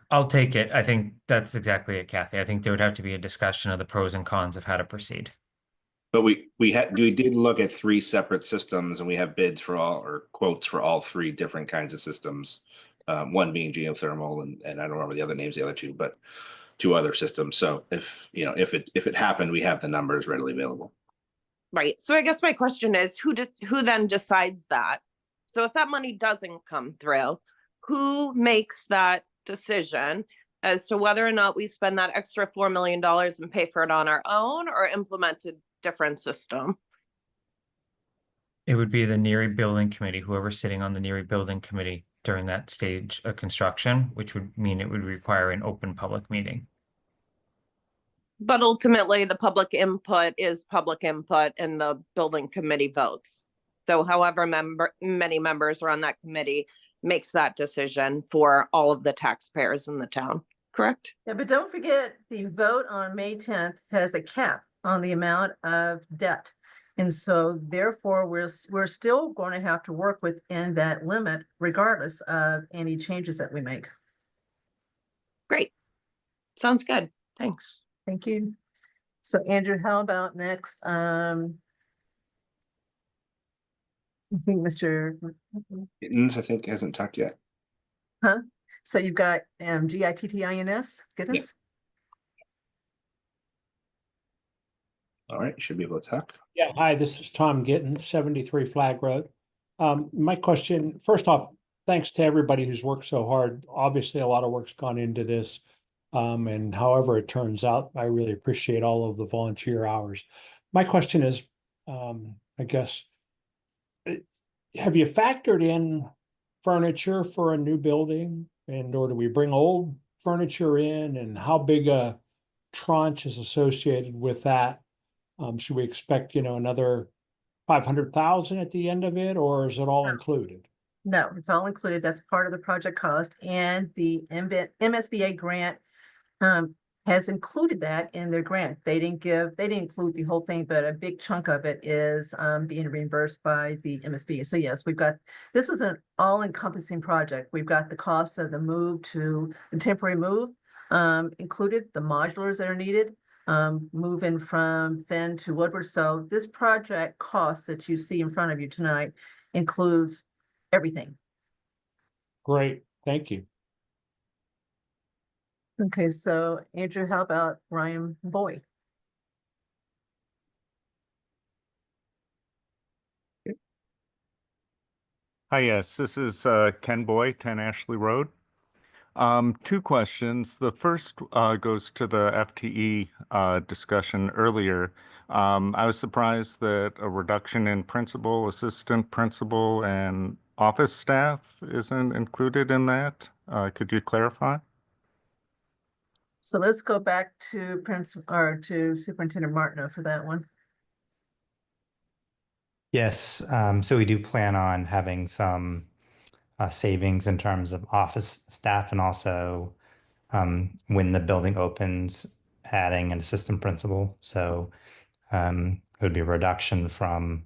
Speaker 1: I'll take it. I think that's exactly it, Kathy. I think there would have to be a discussion of the pros and cons of how to proceed.
Speaker 4: But we did look at 3 separate systems, and we have bids for all, or quotes for all 3 different kinds of systems. One being geothermal, and I don't remember the other names, the other 2, but 2 other systems. So if it happened, we have the numbers readily available.
Speaker 10: Right. So I guess my question is, who then decides that? So if that money doesn't come through, who makes that decision as to whether or not we spend that extra $4 million and pay for it on our own or implement a different system?
Speaker 1: It would be the Neary Building Committee, whoever's sitting on the Neary Building Committee during that stage of construction, which would mean it would require an open public meeting.
Speaker 10: But ultimately, the public input is public input and the building committee votes. So however many members are on that committee makes that decision for all of the taxpayers in the town, correct?
Speaker 2: Yeah, but don't forget the vote on May 10th has a cap on the amount of debt. And so therefore, we're still going to have to work within that limit regardless of any changes that we make.
Speaker 10: Great. Sounds good. Thanks.
Speaker 2: Thank you. So Andrew, how about next? I think Mr.
Speaker 4: Gittins, I think, hasn't talked yet.
Speaker 2: Huh? So you've got Gittins, Gittins?
Speaker 4: All right, you should be able to talk.
Speaker 11: Yeah, hi, this is Tom Gittins, 73 Flag Road. My question, first off, thanks to everybody who's worked so hard. Obviously, a lot of work's gone into this. And however it turns out, I really appreciate all of the volunteer hours. My question is, I guess, have you factored in furniture for a new building? Or do we bring old furniture in? And how big a tranche is associated with that? Should we expect, another 500,000 at the end of it, or is it all included?
Speaker 2: No, it's all included. That's part of the project cost, and the MSBA grant has included that in their grant. They didn't include the whole thing, but a big chunk of it is being reimbursed by the MSBA. So yes, this is an all-encompassing project. We've got the cost of the temporary move included, the modulars that are needed. moving from Finn to Woodward. So this project cost that you see in front of you tonight includes everything.
Speaker 11: Great, thank you.
Speaker 2: Okay, so Andrew, how about Ryan Boyd?
Speaker 12: Hi, yes, this is Ken Boy, 10 Ashley Road. Two questions. The first goes to the FTE discussion earlier. I was surprised that a reduction in principal, assistant principal, and office staff isn't included in that. Could you clarify?
Speaker 2: So let's go back to to Superintendent Martineau for that one.
Speaker 6: Yes, so we do plan on having some savings in terms of office staff and also when the building opens, adding an assistant principal. So it would be a reduction from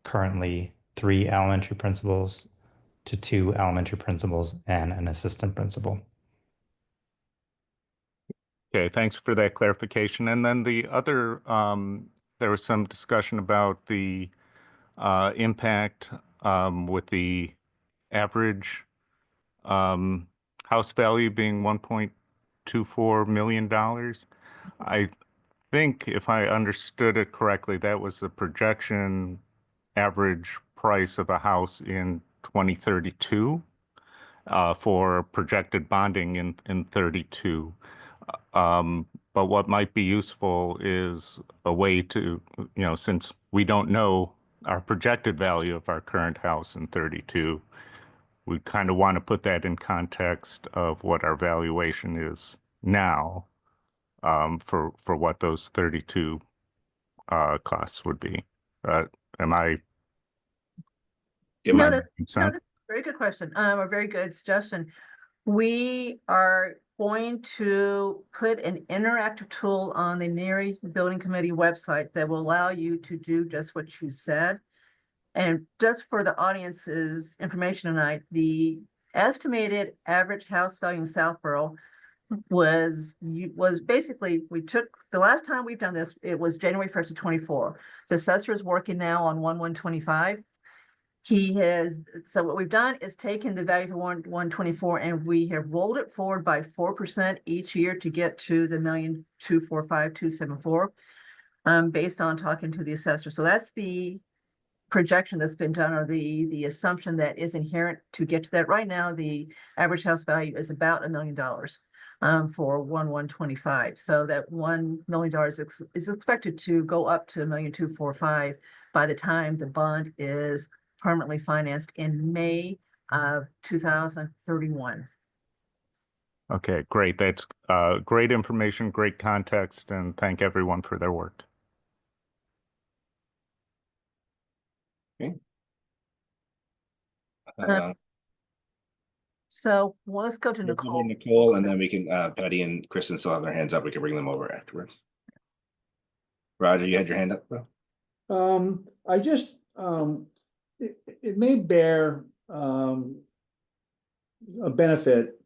Speaker 6: currently 3 elementary principals to 2 elementary principals and an assistant principal.
Speaker 12: Okay, thanks for that clarification. And then the other, there was some discussion about the impact with the average house value being $1.24 million. I think if I understood it correctly, that was the projection average price of a house in 2032 for projected bonding in 32. But what might be useful is a way to, since we don't know our projected value of our current house in 32, we kind of want to put that in context of what our valuation is now for what those 32 costs would be. Am I
Speaker 4: Yeah,
Speaker 2: No,
Speaker 4: my-
Speaker 2: that's
Speaker 12: making
Speaker 2: no,
Speaker 12: sense?
Speaker 2: that's a very good question. A very good suggestion. We are going to put an interactive tool on the Neary Building Committee website that will allow you to do just what you said. And just for the audience's information tonight, the estimated average house value in Southborough was basically, we took, the last time we've done this, it was January 1st of 24. The assessor is working now on 1/1/25. He has, so what we've done is taken the value for 1/1/24 and we have rolled it forward by 4% each year to get to the 1,245,274, based on talking to the assessor. So that's the projection that's been done, or the assumption that is inherent to get to that. Right now, the average house value is about $1 million for 1/1/25. So that $1 million is expected to go up to 1,245,000 by the time the bond is permanently financed in May of 2031.
Speaker 12: Okay, great. That's great information, great context, and thank everyone for their work.
Speaker 4: uh,
Speaker 2: So well, let's go to
Speaker 4: we'll cover
Speaker 2: Nicole.
Speaker 4: Nicole, and then we can, Patty and Kristen still have their hands up. We can bring them over afterwards. Roger, you had your hand up, bro?
Speaker 3: I just, it may bear, a benefit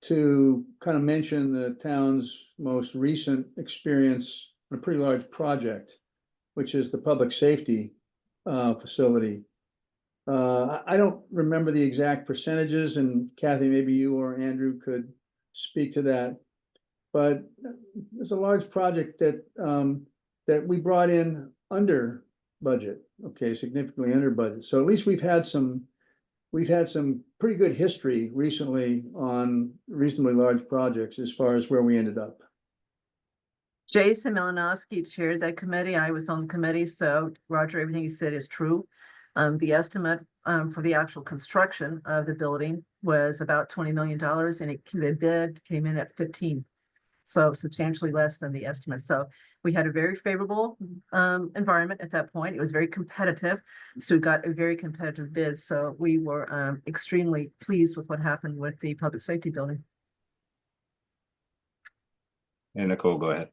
Speaker 3: to kind of mention the town's most recent experience on a pretty large project, which is the public safety, facility. I don't remember the exact percentages, and Kathy, maybe you or Andrew could speak to that. But there's a large project that, that we brought in under budget, okay, significantly under budget. So at least we've had some pretty good history recently on reasonably large projects as far as where we ended up.
Speaker 2: Jason Malinowski chaired that committee. I was on the committee, so Roger, everything you said is true. The estimate for the actual construction of the building was about $20 million, and the bid came in at 15. So substantially less than the estimate. So we had a very favorable environment at that point. It was very competitive. So we got a very competitive bid. So we were extremely pleased with what happened with the public safety building.
Speaker 4: And Nicole, go ahead.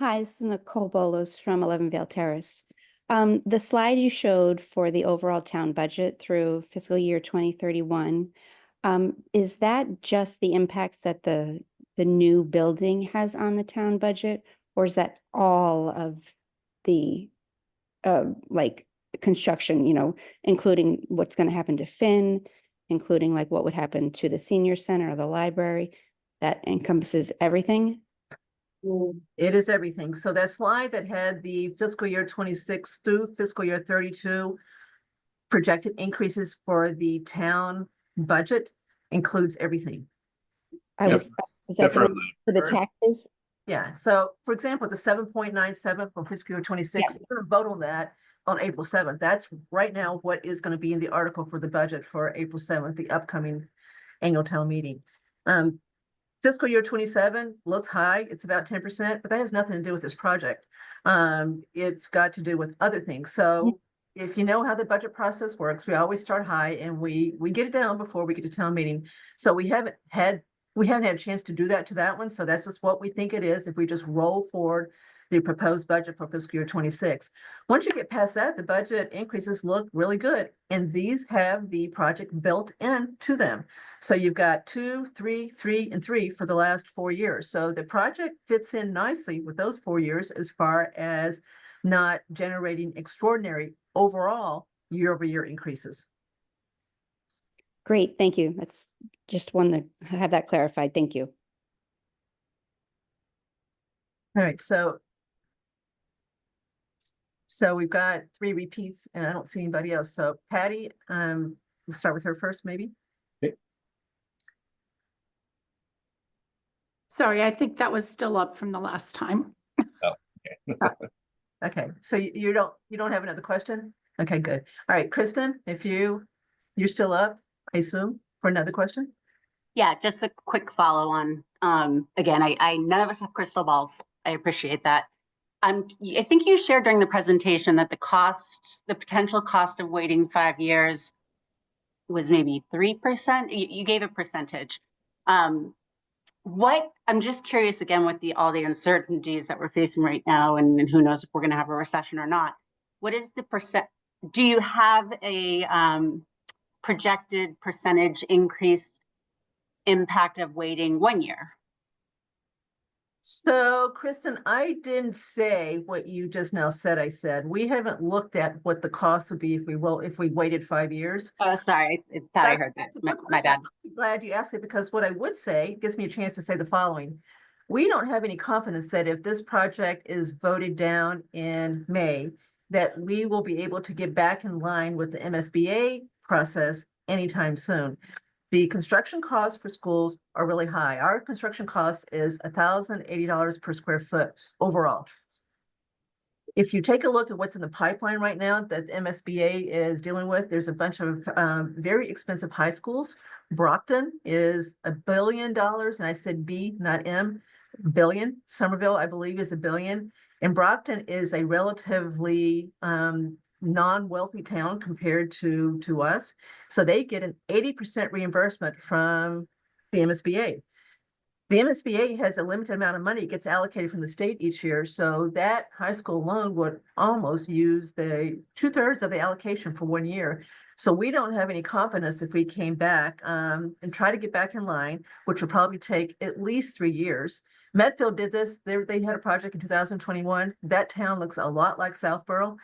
Speaker 13: Hi, this is Nicole Bolos from 11 Vale Terrace. The slide you showed for the overall town budget through fiscal year 2031, is that just the impacts that the the new building has on the town budget? Or is that all of the, like, construction, including what's going to happen to Finn, including like what would happen to the senior center or the library? That encompasses everything?
Speaker 2: It is everything. So that slide that had the fiscal year 26 through fiscal year 32 projected increases for the town budget includes everything.
Speaker 13: I
Speaker 4: Yep.
Speaker 13: was, is that
Speaker 4: Different
Speaker 13: gonna- for the taxes?
Speaker 2: Yeah, so for example, the 7.97 for fiscal year 26, we're gonna vote on that on April 7th. That's right now what is gonna be in the article for the budget for April 7th, the upcoming annual town meeting. Fiscal year 27 looks high, it's about 10%, but that has nothing to do with this project. It's got to do with other things. So if you know how the budget process works, we always start high and we get it down before we get to town meeting. So we haven't had a chance to do that to that one. So that's just what we think it is if we just roll forward the proposed budget for fiscal year 26. Once you get past that, the budget increases look really good. And these have the project built into them. So you've got 2, 3, 3, and 3 for the last 4 years. So the project fits in nicely with those 4 years as far as not generating extraordinary overall year-over-year increases.
Speaker 13: Great, thank you. That's just one to have that clarified. Thank you.
Speaker 2: All right, so we've got 3 repeats and I don't see anybody else. So Patty, we'll start with her first, maybe.
Speaker 5: Sorry, I think that was still up from the last time.
Speaker 4: Oh, okay.
Speaker 2: Okay, so you don't have another question? Okay, good. All right, Kristen, if you're still up, I assume, for another question?
Speaker 8: Yeah, just a quick follow on. Again, I none of us have crystal balls. I appreciate that. I think you shared during the presentation that the potential cost of waiting 5 years was maybe 3%. You gave a percentage. I'm just curious again with all the uncertainties that we're facing right now, and who knows if we're going to have a recession or not. What is the percent? Do you have a projected percentage increase impact of waiting 1 year?
Speaker 2: So, Kristen, I didn't say what you just now said. I said we haven't looked at what the cost would be if we waited 5 years.
Speaker 8: Oh, sorry, I thought I heard that. My bad.
Speaker 2: I'm glad you asked it because what I would say gives me a chance to say the following. We don't have any confidence that if this project is voted down in May, that we will be able to get back in line with the MSBA process anytime soon. The construction costs for schools are really high. Our construction cost is $1,080 per square foot overall. If you take a look at what's in the pipeline right now that the MSBA is dealing with, there's a bunch of very expensive high schools. Brockton is $1 billion, and I said B, not M, billion. Somerville, I believe, is $1 billion. And Brockton is a relatively non-wealthy town compared to us. So they get an 80% reimbursement from the MSBA. The MSBA has a limited amount of money it gets allocated from the state each year. So that high school loan would almost use the 2/3 of the allocation for 1 year. So we don't have any confidence if we came back and try to get back in line, which would probably take at least 3 years. Medfield did this. They had a project in 2021. That town looks a lot like Southborough.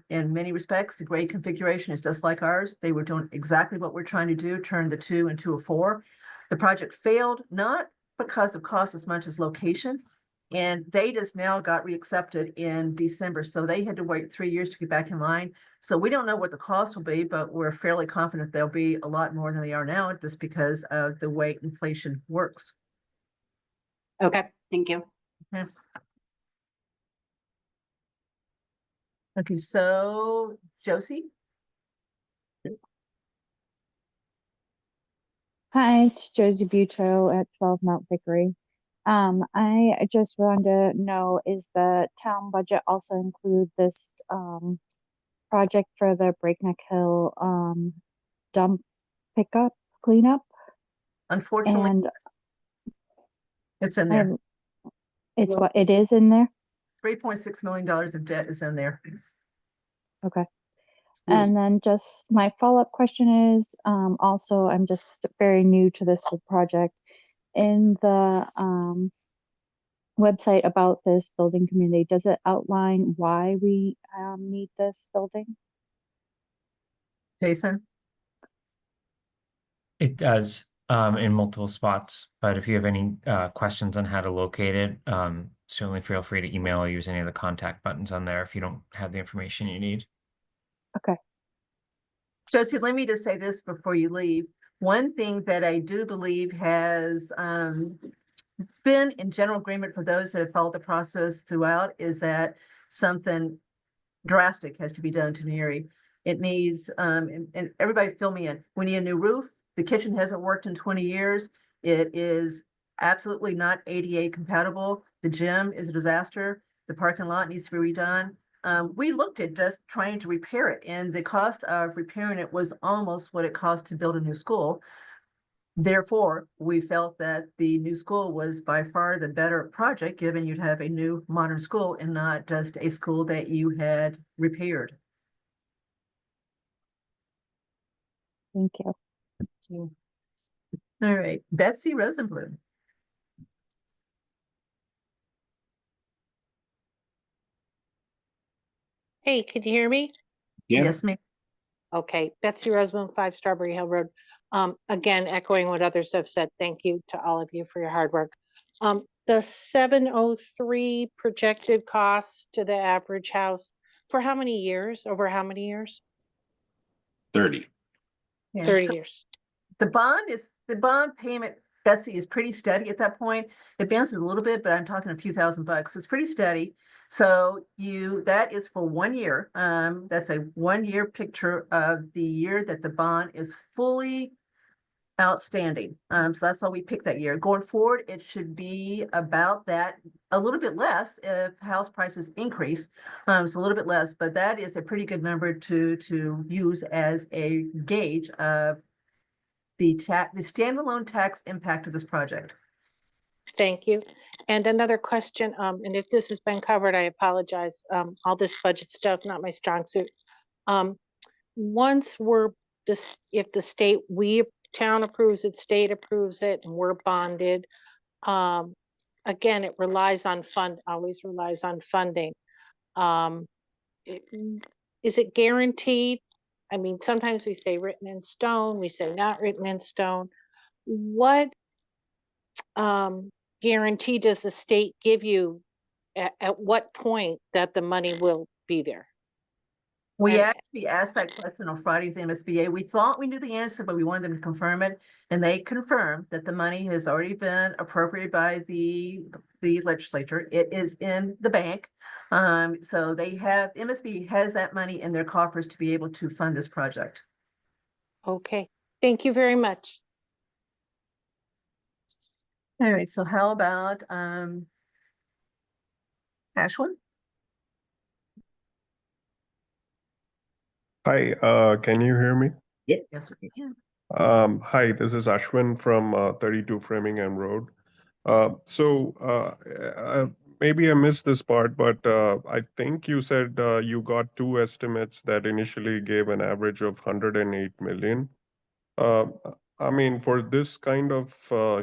Speaker 2: In many respects, the grade configuration is just like ours. They were doing exactly what we're trying to do, turn the 2 into a 4. The project failed, not because of cost as much as location. And they just now got reaccepted in December. So they had to wait 3 years to get back in line. So we don't know what the cost will be, but we're fairly confident they'll be a lot more than they are now just because of the way inflation works.
Speaker 8: Okay, thank you.
Speaker 2: Okay. Okay, so Josie?
Speaker 14: Hi, it's Josie Butero at 12 Mount Vickery. I just wanted to know, is the town budget also include this project for the Breakneck Hill dump pickup cleanup?
Speaker 2: Unfortunately,
Speaker 14: And
Speaker 2: it's in there.
Speaker 14: it's what it is in there?
Speaker 2: $3.6 million of debt is in there.
Speaker 14: Okay. And then just my follow-up question is, also, I'm just very new to this whole project. in the website about this building community, does it outline why we need this building?
Speaker 2: Jason?
Speaker 1: It does in multiple spots, but if you have any questions on how to locate it, certainly feel free to email or use any of the contact buttons on there if you don't have the information you need.
Speaker 14: Okay.
Speaker 2: Josie, let me just say this before you leave. One thing that I do believe has been in general agreement for those that have followed the process throughout is that something drastic has to be done to Neary. It needs, and everybody fill me in. We need a new roof. The kitchen hasn't worked in 20 years. It is absolutely not ADA compatible. The gym is a disaster. The parking lot needs to be redone. We looked at just trying to repair it, and the cost of repairing it was almost what it cost to build a new school. Therefore, we felt that the new school was by far the better project, given you'd have a new modern school and not just a school that you had repaired.
Speaker 14: Thank you.
Speaker 2: All right, Betsy Rosenblum.
Speaker 15: Hey, can you hear me?
Speaker 4: Yeah.
Speaker 2: Yes, ma'am.
Speaker 15: Okay, Betsy Roseman, 5 Strawberry Hill Road. Again, echoing what others have said, thank you to all of you for your hard work. The 703 projected costs to the average house, for how many years? Over how many years?
Speaker 4: 30.
Speaker 2: Yeah,
Speaker 15: 30
Speaker 2: so
Speaker 15: years.
Speaker 2: the bond payment, Betsy, is pretty steady at that point. It bounces a little bit, but I'm talking a few $1,000s. It's pretty steady. So that is for 1 year. That's a 1-year picture of the year that the bond is fully outstanding. So that's why we picked that year. Going forward, it should be about that, a little bit less if house prices increase. So a little bit less, but that is a pretty good number to use as a gauge of the standalone tax impact of this project.
Speaker 15: Thank you. And another question, and if this has been covered, I apologize. All this budget stuff, not my strong suit. Once if the state, town approves it, state approves it, and we're bonded, again, it always relies on funding. Is it guaranteed? I mean, sometimes we say written in stone, we say not written in stone. What guarantee does the state give you at what point that the money will be there?
Speaker 2: We
Speaker 15: And-
Speaker 2: actually asked that question on Friday at the MSBA. We thought we knew the answer, but we wanted them to confirm it. And they confirmed that the money has already been appropriated by the legislature. It is in the bank. So MSBA has that money in their coffers to be able to fund this project.
Speaker 15: Okay, thank you very much.
Speaker 2: All right, so how about Ashwin?
Speaker 16: Hi, can you hear me?
Speaker 2: Yes, we can.
Speaker 16: Hi, this is Ashwin from 32 Framingham Road. Maybe I missed this part, but I think you said you got 2 estimates that initially gave an average of 108 million. I mean, for this kind of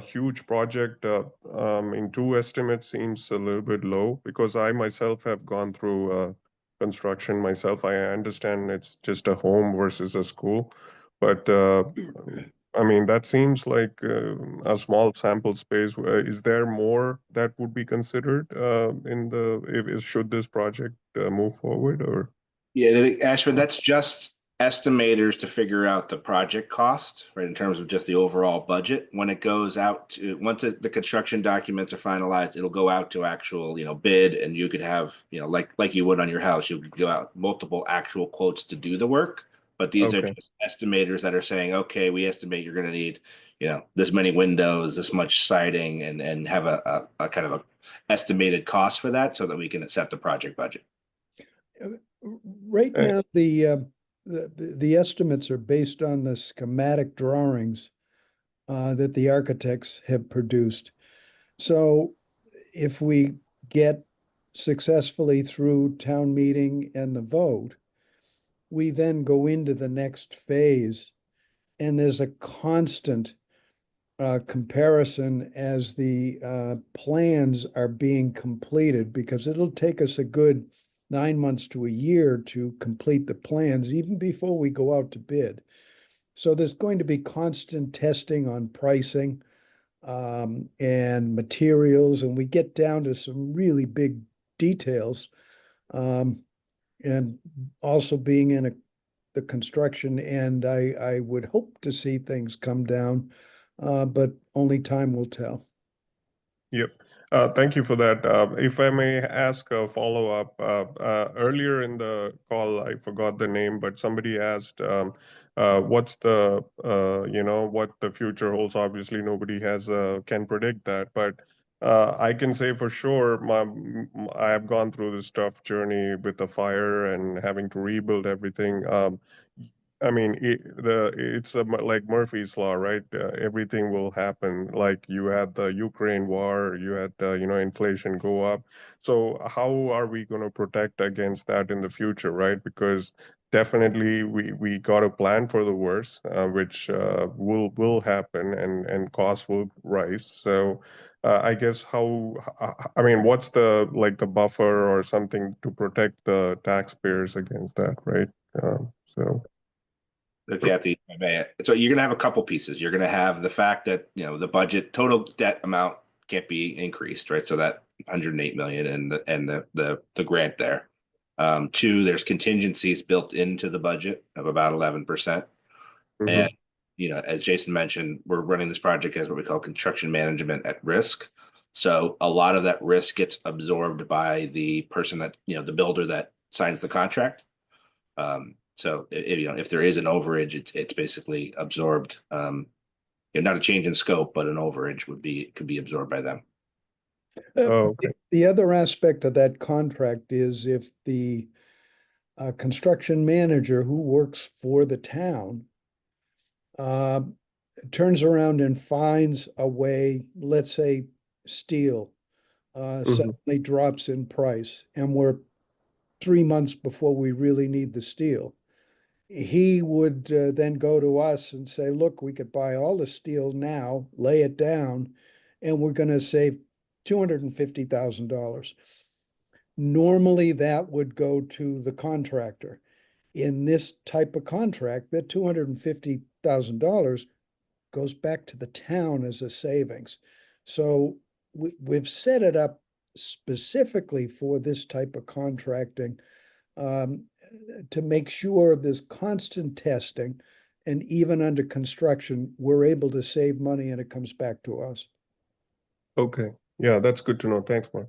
Speaker 16: huge project, 2 estimates seems a little bit low because I myself have gone through construction myself. I understand it's just a home versus a school, but I mean, that seems like a small sample space. Is there more that would be considered should this project move forward or?
Speaker 4: Yeah, I think, Ashwin, that's just estimators to figure out the project cost, right? In terms of just the overall budget. When it goes out to, once the construction documents are finalized, it'll go out to actual, bid, and you could have, like you would on your house, you could go out multiple actual quotes to do the work. But these are
Speaker 16: Okay.
Speaker 4: just estimators that are saying, okay, we estimate you're going to need, this many windows, this much siding, and have a kind of a estimated cost for that so that we can set the project budget.
Speaker 17: Right now, the estimates are based on the schematic drawings that the architects have produced. So if we get successfully through town meeting and the vote, we then go into the next phase, and there's a constant comparison as the plans are being completed, because it'll take us a good 9 months to a year to complete the plans, even before we go out to bid. So there's going to be constant testing on pricing and materials, and we get down to some really big details. And also being in the construction end, I would hope to see things come down, but only time will tell.
Speaker 16: Yep. Thank you for that. If I may ask a follow-up, earlier in the call, I forgot the name, but somebody asked, what's the, what the future holds. Obviously, nobody can predict that, but I can say for sure, I have gone through this tough journey with the fire and having to rebuild everything. I mean, it's like Murphy's Law, right? Everything will happen. Like you had the Ukraine war, you had, inflation go up. So how are we going to protect against that in the future, right? Because definitely we got to plan for the worst, which will happen, and costs will rise. So I guess I mean, what's the buffer or something to protect the taxpayers against that, right? So.
Speaker 4: Kathy, so you're going to have a couple pieces. You're going to have the fact that, the budget total debt amount can't be increased, right? So that 108 million and the grant there. Two, there's contingencies built into the budget of about 11%. And, as Jason mentioned, we're running this project as what we call construction management at risk. So a lot of that risk gets absorbed by the person that, the builder that signs the contract. So if there is an overage, it's basically absorbed. Not a change in scope, but an overage could be absorbed by them.
Speaker 16: Okay.
Speaker 17: The other aspect of that contract is if the construction manager who works for the town turns around and finds a way, let's say steel suddenly drops in price, and we're 3 months before we really need the steel. He would then go to us and say, look, we could buy all the steel now, lay it down, and we're going to save $250,000. Normally, that would go to the contractor. In this type of contract, that $250,000 goes back to the town as a savings. So we've set it up specifically for this type of contracting, to make sure there's constant testing, and even under construction, we're able to save money and it comes back to us.
Speaker 16: Okay. Yeah, that's good to know. Thanks, Mark.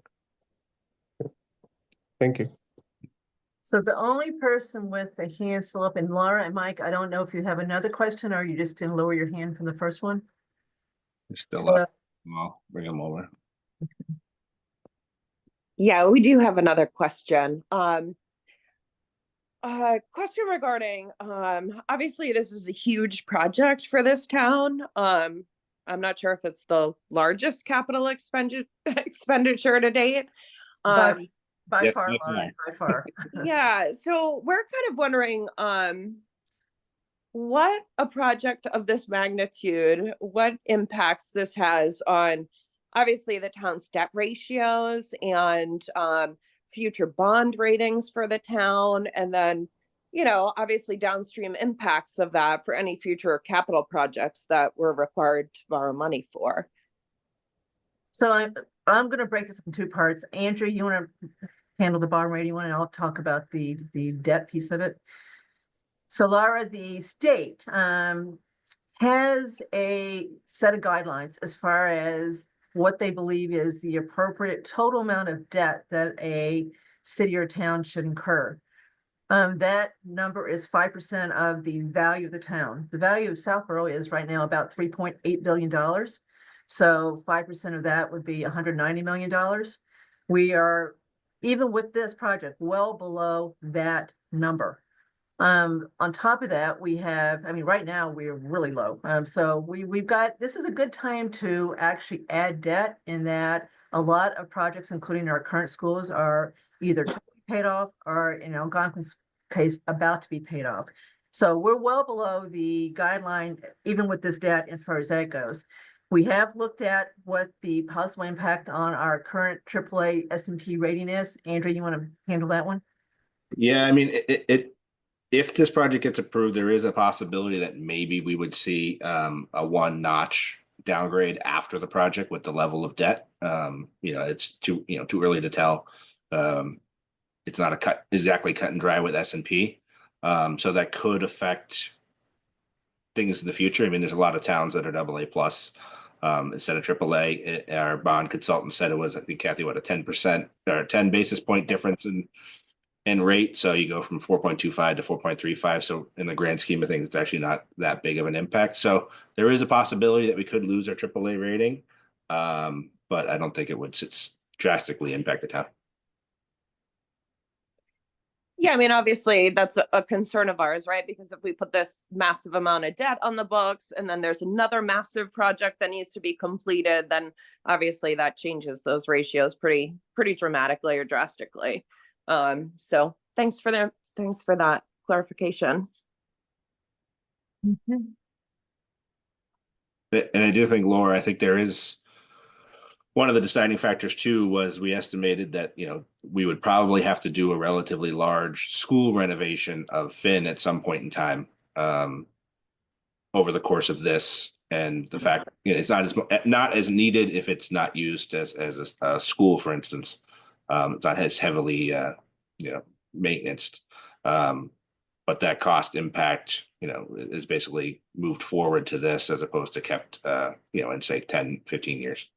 Speaker 16: Thank you.
Speaker 2: So the only person with a hand still up, and Laura and Mike, I don't know if you have another question, or you just didn't lower your hand from the first one.
Speaker 4: You're still
Speaker 2: So-
Speaker 4: up. Well, bring them over.
Speaker 10: Yeah, we do have another question. Question regarding, obviously this is a huge project for this town. I'm not sure if it's the largest capital expenditure to date.
Speaker 2: By
Speaker 4: Yeah,
Speaker 2: far,
Speaker 4: yeah,
Speaker 2: Laura,
Speaker 4: yeah.
Speaker 2: by far.
Speaker 10: Yeah, so we're kind of wondering, what a project of this magnitude, what impacts this has on obviously the town's debt ratios and future bond ratings for the town, and then obviously downstream impacts of that for any future capital projects that we're required to borrow money for.
Speaker 2: So I'm going to break this in two parts. Andrew, you want to handle the bond rating one, and I'll talk about the debt piece of it. So Laura, the state has a set of guidelines as far as what they believe is the appropriate total amount of debt that a city or town should incur. That number is 5% of the value of the town. The value of Southborough is right now about $3.8 billion. So 5% of that would be $190 million. We are, even with this project, well below that number. On top of that, we have, right now we're really low. So we've got, this is a good time to actually add debt, in that a lot of projects, including our current schools, are either totally paid off or, in Algonquin's case, about to be paid off. So we're well below the guideline, even with this debt, as far as that goes. We have looked at what the possible impact on our current AAA S&P rating is. Andrew, you want to handle that one?
Speaker 4: Yeah, I mean, if this project gets approved, there is a possibility that maybe we would see a one-notch downgrade after the project with the level of debt. It's too early to tell. It's not exactly cut and dry with S&P. So that could affect things in the future. I mean, there's a lot of towns that are AA plus instead of AAA. Our bond consultant said it was, I think, Kathy, what, a 10% or 10 basis point difference in rate. So you go from 4.25 to 4.35. So in the grand scheme of things, it's actually not that big of an impact. So there is a possibility that we could lose our AAA rating, but I don't think it would drastically impact the town.
Speaker 10: Yeah, I mean, obviously that's a concern of ours, right? Because if we put this massive amount of debt on the books and then there's another massive project that needs to be completed, then obviously that changes those ratios pretty dramatically or drastically. So thanks for that clarification.
Speaker 2: Mm-hmm.
Speaker 4: And I do think, Laura, I think there is one of the deciding factors too was we estimated that, we would probably have to do a relatively large school renovation of Finn at some point in time over the course of this. And the fact it's not as needed if it's not used as a school, for instance. It's not as heavily maintenanced. But that cost impact, is basically moved forward to this as opposed to kept, in say 10, 15 years.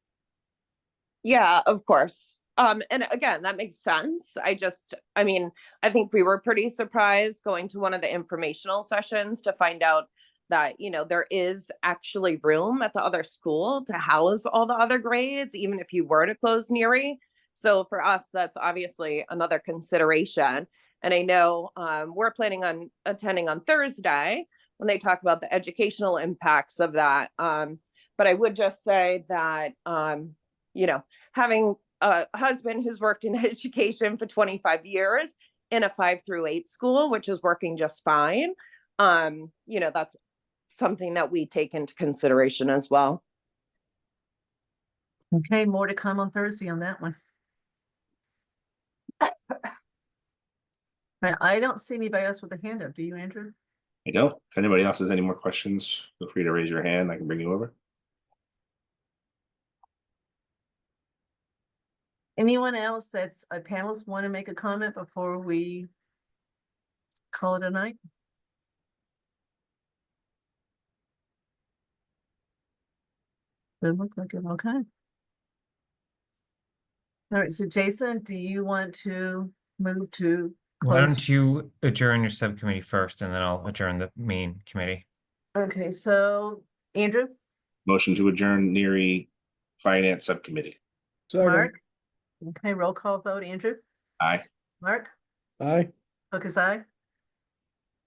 Speaker 10: Yeah, of course. And again, that makes sense. I mean, I think we were pretty surprised going to one of the informational sessions to find out that, there is actually room at the other school to house all the other grades, even if you were to close Neary. So for us, that's obviously another consideration. And I know we're planning on attending on Thursday when they talk about the educational impacts of that. But I would just say that, having a husband who's worked in education for 25 years in a 5 through 8 school, which is working just fine, that's something that we take into consideration as well.
Speaker 2: Okay, more to come on Thursday on that one. Right, I don't see anybody else with a hand up. Do you, Andrew?
Speaker 4: I don't. If anybody else has any more questions, feel free to raise your hand. I can bring you over.
Speaker 2: Anyone else that's a panelist want to make a comment before we call it a night? It looks like it. Okay. All right, so Jason, do you want to move to
Speaker 1: Why
Speaker 2: close?
Speaker 1: don't you adjourn your subcommittee first, and then I'll adjourn the main committee.
Speaker 2: Okay, so Andrew,
Speaker 4: Motion to adjourn Neary Finance Subcommittee.
Speaker 17: Second.
Speaker 2: Mark? Okay, roll call vote. Andrew?
Speaker 4: Aye.
Speaker 2: Mark?
Speaker 17: Aye.
Speaker 2: Focus aye.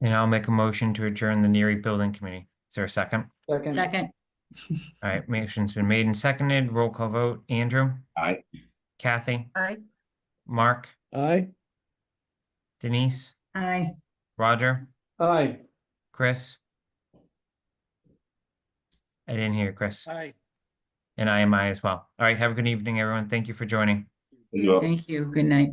Speaker 1: And I'll make a motion to adjourn the Neary Building Committee. Is there a second?
Speaker 18: Second.
Speaker 1: All right, motion's been made and seconded. Roll call vote. Andrew?
Speaker 4: Aye.
Speaker 1: Kathy?
Speaker 2: Aye.
Speaker 1: Mark?
Speaker 17: Aye.
Speaker 1: Denise?
Speaker 18: Aye.
Speaker 1: Roger?
Speaker 3: Aye.
Speaker 1: Chris? I didn't hear Chris.
Speaker 3: Aye.
Speaker 1: And I am I as well. All right, have a good evening, everyone. Thank you for joining.
Speaker 4: You all.
Speaker 18: Thank you. Good night.